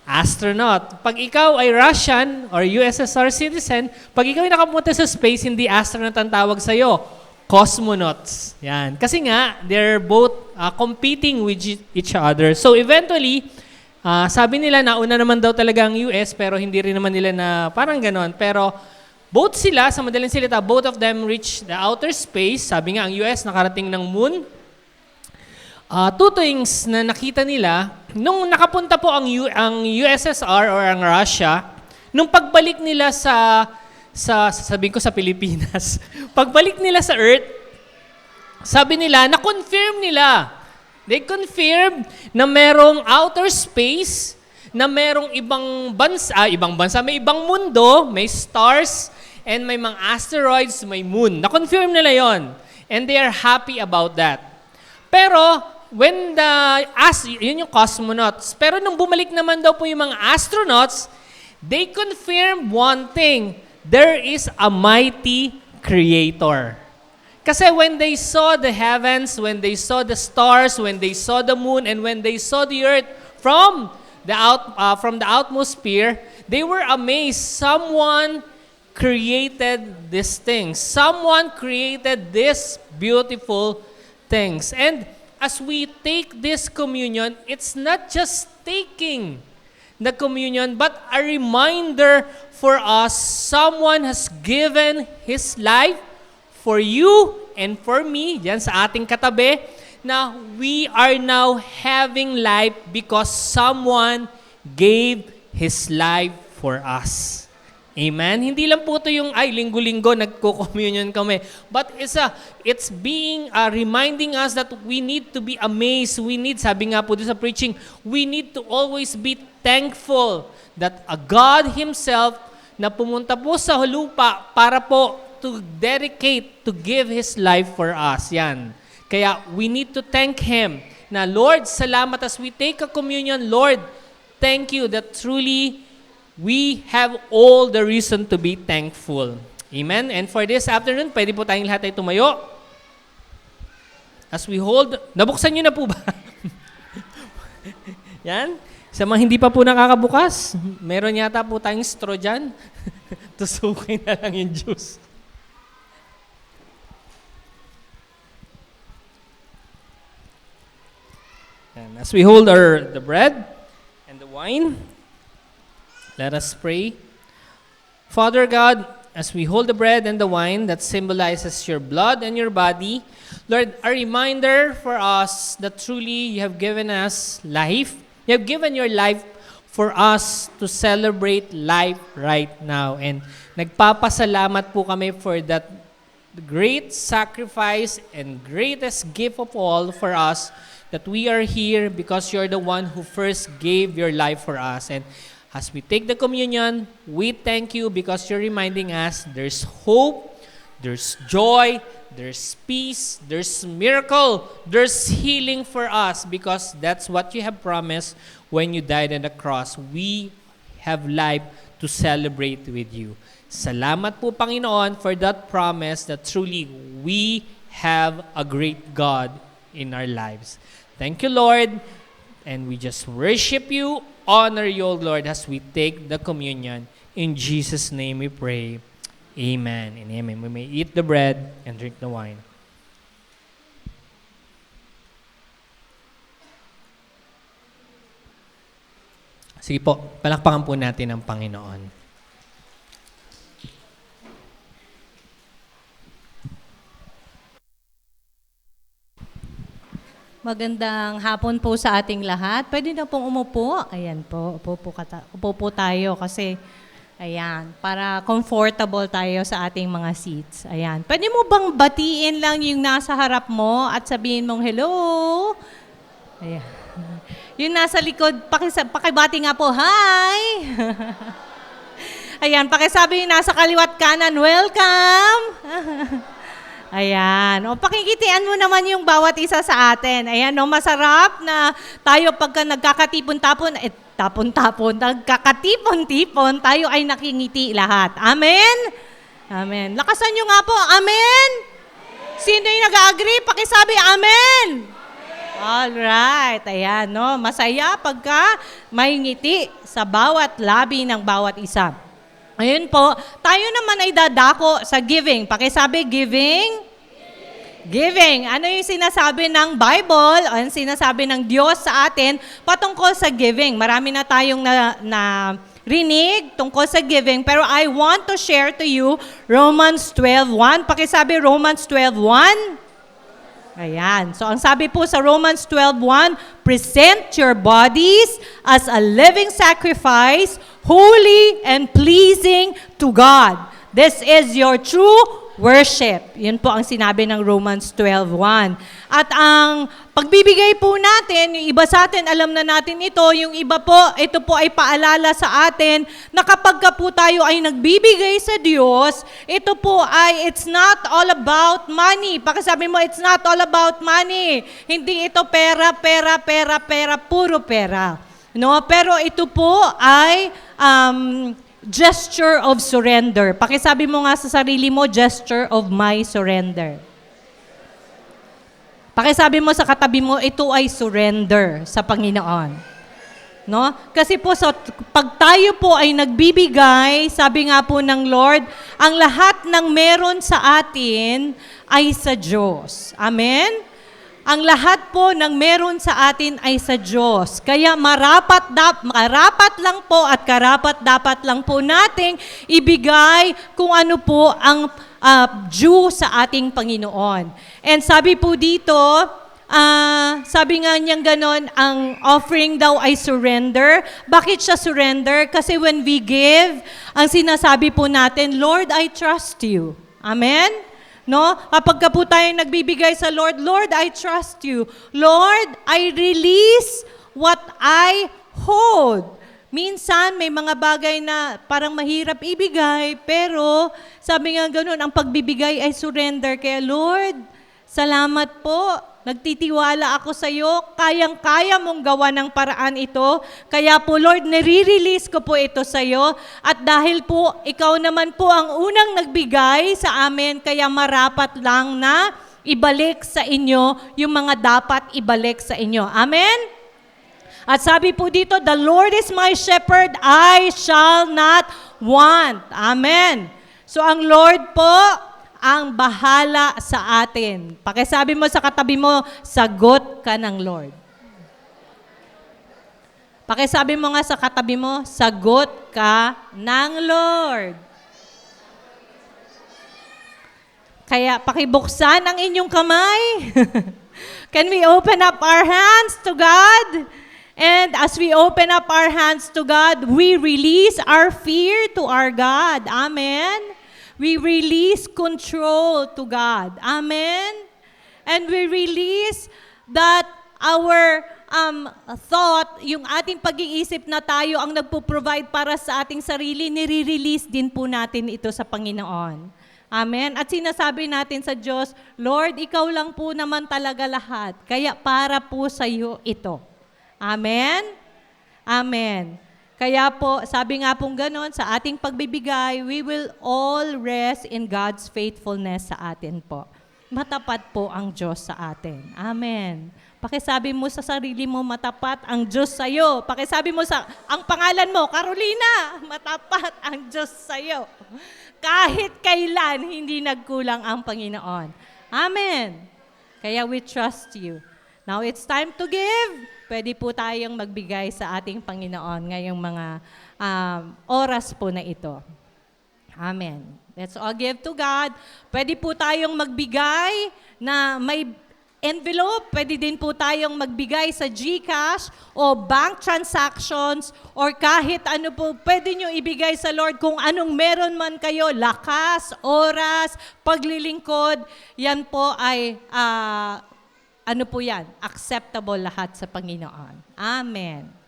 astronaut. Pag ikaw ay Russian or USSR citizen, pag ikaw ay nakapunta sa space, hindi astronaut ang tawag sa'yo. Cosmonauts. Yan. Kasi nga, they're both competing with each other. So eventually, sabi nila nauna naman daw talaga ang US, pero hindi rin naman nila na parang ganon. Pero both sila, sa madaling salita, both of them reach the outer space. Sabi nga, ang US nakarating ng moon. Two things na nakita nila, nung nakapunta po ang USSR or ang Russia, nung pagbalik nila sabihin ko sa Pilipinas, pagbalik nila sa Earth, sabi nila, na-confirm nila. They confirmed na merong outer space, na merong ibang bansa, may ibang mundo, may stars, and may mga asteroids, may moon. Na-confirm nila yon, and they are happy about that. Pero, yun yung cosmonauts. Pero nung bumalik naman daw po yung mga astronauts, they confirmed one thing: there is a mighty creator. Kasi when they saw the heavens, when they saw the stars, when they saw the moon, and when they saw the earth from the atmosphere, they were amazed. Someone created these things. Someone created these beautiful things. And as we take this communion, it's not just taking the communion, but a reminder for us, someone has given his life for you and for me, yan sa ating katabi, na we are now having life because someone gave his life for us. Amen? Hindi lang po ito yung, linggo-linggo nagko-communion kami. But it's reminding us that we need to be amazed. Sabi nga po doon sa preaching, we need to always be thankful that a God Himself na pumunta po sa lupa para po to dedicate, to give His life for us. Yan. Kaya we need to thank Him na, Lord, salamat as we take a communion. Lord, thank you that truly we have all the reason to be thankful. Amen? And for this afternoon, pwede po tayong lahat ay tumayo. As we hold, nabuksan nyo na po ba? Yan. Sa mga hindi pa po nakakabukas, meron yata po tayong straw dyan. Tusukin na lang yung juice. And as we hold the bread and the wine, let us pray. Father God, as we hold the bread and the wine that symbolizes your blood and your body, Lord, a reminder for us that truly you have given us life. You have given your life for us to celebrate life right now. And nagpapasalamat po kami for that great sacrifice and greatest gift of all for us, that we are here because you're the one who first gave your life for us. And as we take the communion, we thank you because you're reminding us there's hope, there's joy, there's peace, there's miracle, there's healing for us because that's what you have promised when you died on the cross. We have life to celebrate with you. Salamat po, Panginoon, for that promise that truly we have a great God in our lives. Thank you, Lord, and we just worship you, honor you, O Lord, as we take the communion. In Jesus' name we pray. Amen and amen. We may eat the bread and drink the wine. Sige po, palakpakan po natin ang Panginoon. Magandang hapon po sa ating lahat. Pwede na pong umupo. Ayan po, upo po tayo kasi, ayan, para comfortable tayo sa ating mga seats. Ayan. Pwede mo bang batiin lang yung nasa harap mo at sabihin mong hello? Ayan. Yung nasa likod, pakibati nga po, hi! Ayan, pakisabi yung nasa kaliwat kanan, welcome! Ayan. O, pakikitian mo naman yung bawat isa sa atin. Ayan, no, masarap na tayo pagka nagkakatipon-tapon, nagkakatipon-tipon, tayo ay nakingiti lahat. Amen? Amen. Lakasan nyo nga po, amen? Sino yung nag-agree? Pakisabi, amen! Alright, ayan, no, masaya pagka may ngiti sa bawat labi ng bawat isa. Ayun po, tayo naman ay dadako sa giving. Pakisabi, giving. Giving. Ano yung sinasabi ng Bible, o yung sinasabi ng Diyos sa atin patungkol sa giving? Marami na tayong na rinig tungkol sa giving, pero I want to share to you Romans 12:1. Pakisabi, Romans 12:1. Ayan. So, ang sabi po sa Romans 12:1, present your bodies as a living sacrifice, holy and pleasing to God. This is your true worship. Yun po ang sinabi ng Romans 12:1. At ang pagbibigay po natin, yung iba sa atin, alam na natin ito, yung iba po, ito po ay paalala sa atin na kapag ka po tayo ay nagbibigay sa Diyos, ito po ay, it's not all about money. Pakisabi mo, it's not all about money. Hindi ito pera, puro pera. No? Pero ito po ay gesture of surrender. Pakisabi mo nga sa sarili mo, gesture of my surrender. Pakisabi mo sa katabi mo, ito ay surrender sa Panginoon. No? Kasi po, pag tayo po ay nagbibigay, sabi nga po ng Lord, ang lahat ng meron sa atin ay sa Diyos. Amen? Ang lahat po ng meron sa atin ay sa Diyos. Kaya marapat lang po at karapat dapat lang po nating ibigay kung ano po ang due sa ating Panginoon. And sabi po dito, sabi nga niyang ganon, ang offering daw ay surrender. Bakit siya surrender? Kasi when we give, ang sinasabi po natin, Lord, I trust you. Amen? No? Kapag ka po tayo nagbibigay sa Lord, Lord, I trust you. Lord, I release what I hold. Minsan, may mga bagay na parang mahirap ibigay, pero sabi nga ganun, ang pagbibigay ay surrender. Kaya Lord, salamat po. Nagtitiwala ako sa iyo. Kayang-kaya mong gawa ng paraan ito. Kaya po, Lord, nire-release ko po ito sa iyo. At dahil po, ikaw naman po ang unang nagbigay sa amin, kaya marapat lang na ibalik sa inyo yung mga dapat ibalik sa inyo. Amen? At sabi po dito, the Lord is my shepherd, I shall not want. Amen. So ang Lord po, ang bahala sa atin. Pakisabi mo sa katabi mo, sagot ka ng Lord. Pakisabi mo nga sa katabi mo, sagot ka ng Lord. Kaya pakibuksan ang inyong kamay. Can we open up our hands to God? And as we open up our hands to God, we release our fear to our God. Amen. We release control to God. Amen. And we release that our thought, yung ating pag-iisip na tayo ang nagpo-provide para sa ating sarili, nire-release din po natin ito sa Panginoon. Amen. At sinasabi natin sa Diyos, Lord, ikaw lang po naman talaga lahat. Kaya para po sa iyo ito. Amen? Amen. Kaya po, sabi nga pong ganon, sa ating pagbibigay, we will all rest in God's faithfulness sa atin po. Matapat po ang Diyos sa atin. Amen. Pakisabi mo sa sarili mo, matapat ang Diyos sa iyo. Pakisabi mo ang pangalan mo, Carolina, matapat ang Diyos sa iyo. Kahit kailan, hindi nagkulang ang Panginoon. Amen. Kaya we trust you. Now it's time to give. Pwede po tayong magbigay sa ating Panginoon ngayong mga oras po na ito. Amen. Let's all give to God. Pwede po tayong magbigay na may envelope. Pwede din po tayong magbigay sa GCash o bank transactions or kahit ano po, pwede nyo ibigay sa Lord kung anong meron man kayo, lakas, oras, paglilingkod, yan po ay, ano po yan, acceptable lahat sa Panginoon. Amen.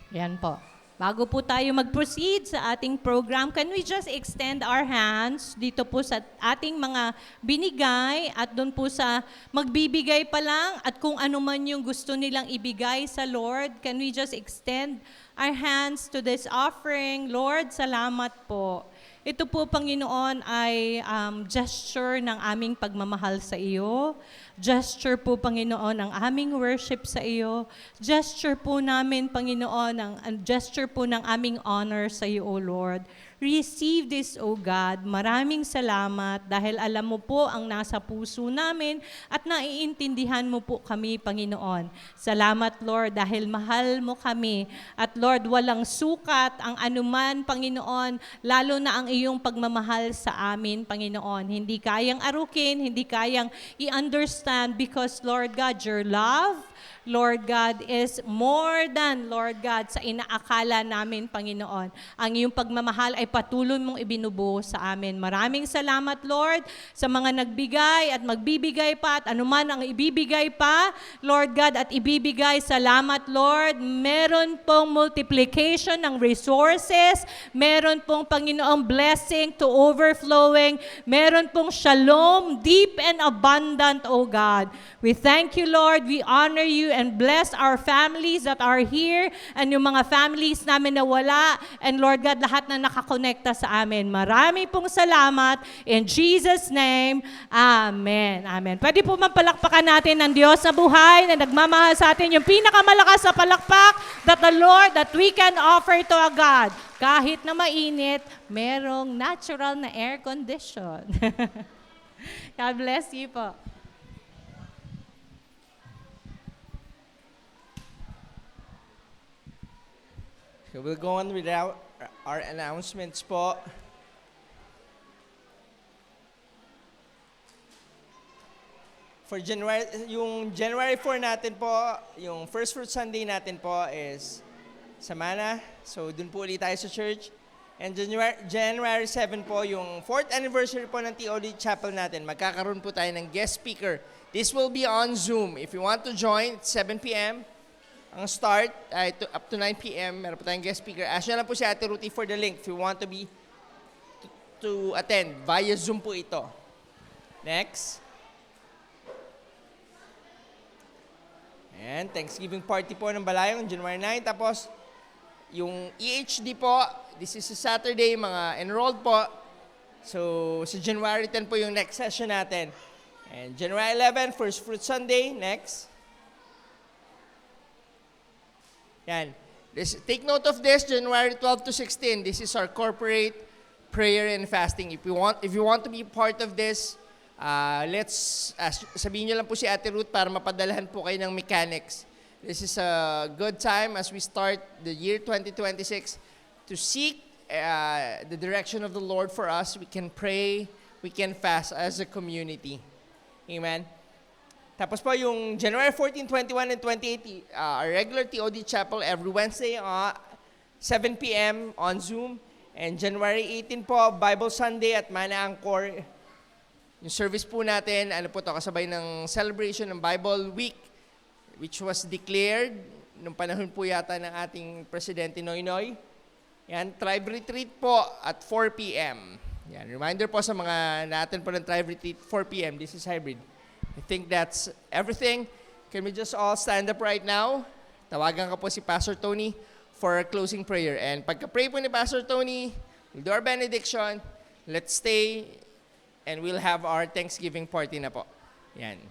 Yan po. Bago po tayo mag-proceed sa ating program, can we just extend our hands dito po sa ating mga binigay at doon po sa magbibigay pa lang at kung ano man yung gusto nilang ibigay sa Lord, can we just extend our hands to this offering? Lord, salamat po. Ito po, Panginoon, ay gesture ng aming pagmamahal sa iyo. Gesture po, Panginoon, ang aming worship sa iyo. Gesture po namin, Panginoon, ang gesture po ng aming honor sa iyo, O Lord. Receive this, O God. Maraming salamat dahil alam mo po ang nasa puso namin at naiintindihan mo po kami, Panginoon. Salamat, Lord, dahil mahal mo kami. At Lord, walang sukat ang anuman, Panginoon, lalo na ang iyong pagmamahal sa amin, Panginoon. Hindi kayang arukin, hindi kayang i-understand because, Lord God, your love, Lord God, is more than, Lord God, sa inaakala namin, Panginoon. Ang iyong pagmamahal ay patuloy mong ibinubuo sa amin. Maraming salamat, Lord, sa mga nagbigay at magbibigay pa at anuman ang ibibigay pa, Lord God, at ibibigay. Salamat, Lord. Meron pong multiplication ng resources. Meron pong, Panginoong, blessing to overflowing. Meron pong shalom, deep and abundant, O God. We thank you, Lord. We honor you and bless our families that are here and yung mga families namin na wala. And Lord God, lahat na nakakonekta sa amin. Marami pong salamat. In Jesus' name, Amen. Amen. Pwede po mampalakpakan natin ng Diyos na buhay na nagmamahal sa atin yung pinakamalakas sa palakpak that the Lord, that we can offer to a God. Kahit na mainit, merong natural na air condition. God bless you po. So we'll go on with our announcements po. For yung January 4 natin po, yung First Fruit Sunday natin po is sa Mana. So dun po ulit tayo sa church. And January 7 po, yung 4th anniversary po ng TOD Chapel natin. Magkakaroon po tayo ng guest speaker. This will be on Zoom. If you want to join, it's 7 p.m. Ang start ay up to 9 p.m. Meron po tayong guest speaker. Ask nyo lang po si Ate Ruthie for the link if you want to attend. Via Zoom po ito. Next. And Thanksgiving party po ng Balayong, January 9. Tapos, yung EHD po, this is a Saturday, mga enrolled po. So, sa January 10 po yung next session natin. And January 11, First Fruit Sunday. Next. Yan. Take note of this, January 12 to 16. This is our corporate prayer and fasting. If you want to be part of this, Sabihin nyo lang po si Ate Ruth para mapadalahan po kayo ng mechanics. This is a good time as we start the year 2026 to seek the direction of the Lord for us. We can pray, we can fast as a community. Amen. Tapos po yung January 14, 21, and 28, our regular TOD Chapel every Wednesday 7 p.m. on Zoom. And January 18 po, Bible Sunday at Mana Angkor. Yung service po natin, kasabay ng celebration ng Bible Week, which was declared nung panahon po yata ng ating Presidente Noynoy. Yan, Tribe Retreat po at 4 p.m. Yan, reminder po sa mga natin po ng Tribe Retreat, 4 p.m. This is hybrid. I think that's everything. Can we just all stand up right now? Tawagan ka po si Pastor Tony for a closing prayer. And pagka-pray po ni Pastor Tony, we'll do our benediction. Let's stay and we'll have our Thanksgiving party na po. Yan.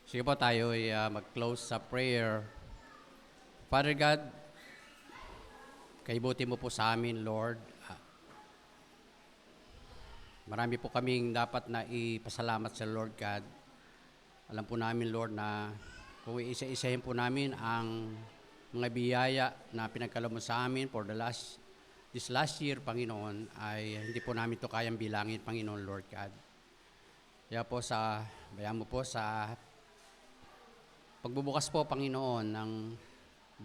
Sige po tayo ay mag-close sa prayer. Father God, kaibuti mo po sa amin, Lord. Marami po kaming dapat na ipasalamat sa Lord God. Alam po namin, Lord, na kung isa-isahin po namin ang mga biyaya na pinagkaloob mo sa amin for this last year, Panginoon, ay hindi po namin to kayang bilangin, Panginoon, Lord God. Kaya po bayaan mo po sa pagbubukas po, Panginoon, ng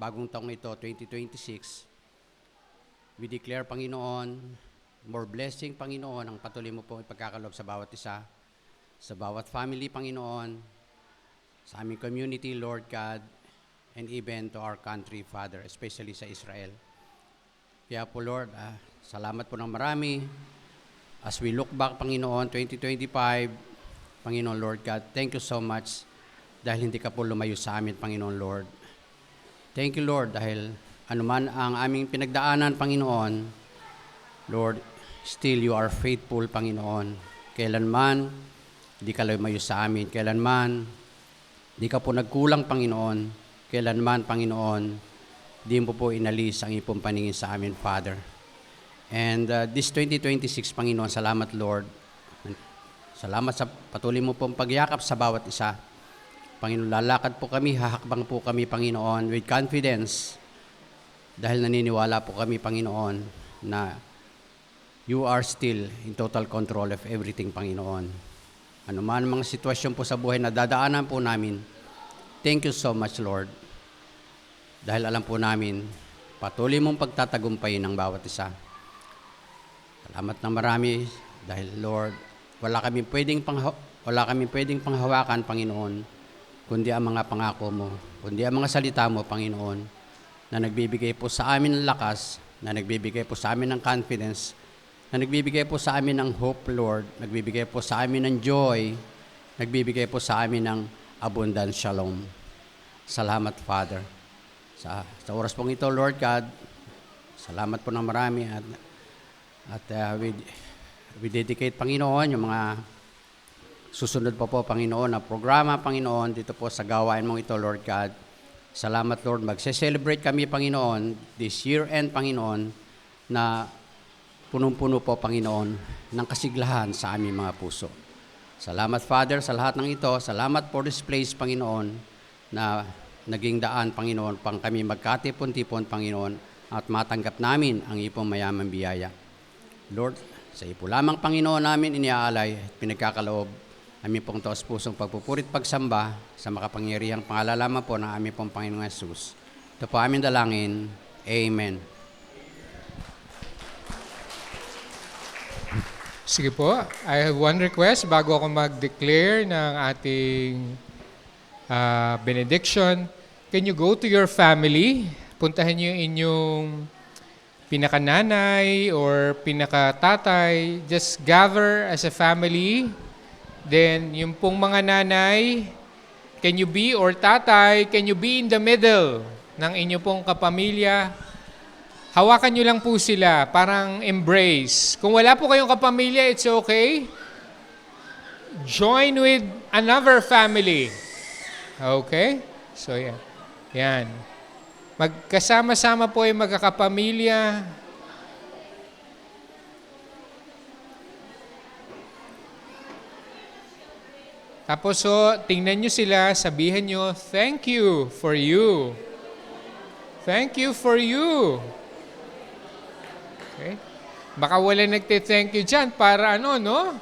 bagong taong ito, 2026, we declare, Panginoon, more blessing, Panginoon, ang patuloy mo po ipagkakalob sa bawat isa, sa bawat family, Panginoon, sa aming community, Lord God, and even to our country, Father, especially sa Israel. Kaya po, Lord, salamat po ng marami. As we look back, Panginoon, 2025, Panginoon, Lord God, thank you so much dahil hindi ka po lumayo sa amin, Panginoon, Lord. Thank you, Lord, dahil anuman ang aming pinagdaanan, Panginoon, Lord, still you are faithful, Panginoon. Kailanman, di ka lumayo sa amin. Kailanman, di ka po nagkulang, Panginoon. Kailanman, Panginoon, di mo po inalis ang ipong paningin sa amin, Father. And this 2026, Panginoon, salamat, Lord. Salamat sa patuloy mo pong pagyakap sa bawat isa. Panginoon, lalakad po kami, hahakbang po kami, Panginoon, with confidence. Dahil naniniwala po kami, Panginoon, na you are still in total control of everything, Panginoon. Ano man mga sitwasyon po sa buhay na dadaanan po namin, thank you so much, Lord. Dahil alam po namin, patuloy mong pagtatagumpayin ng bawat isa. Salamat na marami dahil, Lord, wala kami pwedeng panghawakan, Panginoon, kundi ang mga pangako mo, kundi ang mga salita mo, Panginoon, na nagbibigay po sa amin ng lakas, na nagbibigay po sa amin ng confidence, na nagbibigay po sa amin ng hope, Lord, nagbibigay po sa amin ng joy, nagbibigay po sa amin ng abundant shalom. Salamat, Father. Sa oras pong ito, Lord God, salamat po ng marami at we dedicate, Panginoon, yung mga susunod po, Panginoon, na programa, Panginoon, dito po sa gawain mong ito, Lord God. Salamat, Lord. Magse-celebrate kami, Panginoon, this year-end, Panginoon, na punong-puno po, Panginoon, ng kasiglahan sa aming mga puso. Salamat, Father, sa lahat ng ito. Salamat for this place, Panginoon, na naging daan, Panginoon, pang kami magkatipon-tipon, Panginoon, at matanggap namin ang ipong mayamang biyaya. Lord, sa ipo lamang, Panginoon, namin iniaalay at pinagkakaloob aming pong taos-pusong pagpupurit pagsamba sa makapangyarihang pangalalaman po ng aming pong Panginoong Jesus. Ito po aming dalangin. Amen. Sige po, I have one request bago ako mag-declare ng ating benediction. Can you go to your family? Puntahan niyo inyong pinakananay or pinakatatay. Just gather as a family. Then, yung pong mga nanay, can you be, or tatay, can you be in the middle ng inyo pong kapamilya? Hawakan nyo lang po sila, parang embrace. Kung wala po kayong kapamilya, it's okay. Join with another family. Okay? So, yan. Yan. Magkasama-sama po yung magkakapamilya. Tapos tingnan nyo sila, sabihin nyo, thank you for you. Thank you for you. Okay? Baka wala nagte-thank you dyan para ano, no?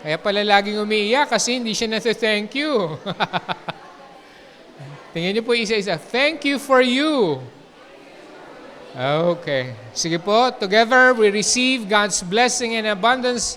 Kaya pala laging umiiyak kasi hindi siya nasa-thank you. Tingnan nyo po isa-isa. Thank you for you. Okay. Sige po, together we receive God's blessing and abundance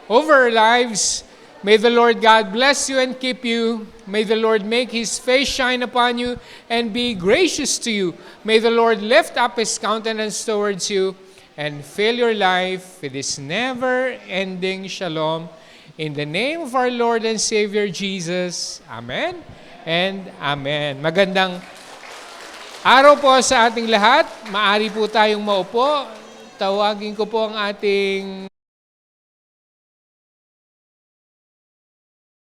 over our lives. May the Lord God bless you and keep you. May the Lord make His face shine upon you and be gracious to you. May the Lord lift up His countenance towards you and fill your life with His never-ending shalom. In the name of our Lord and Savior Jesus. Amen and amen. Magandang araw po sa ating lahat. Maari po tayong maupo. Tawagin ko po ang ating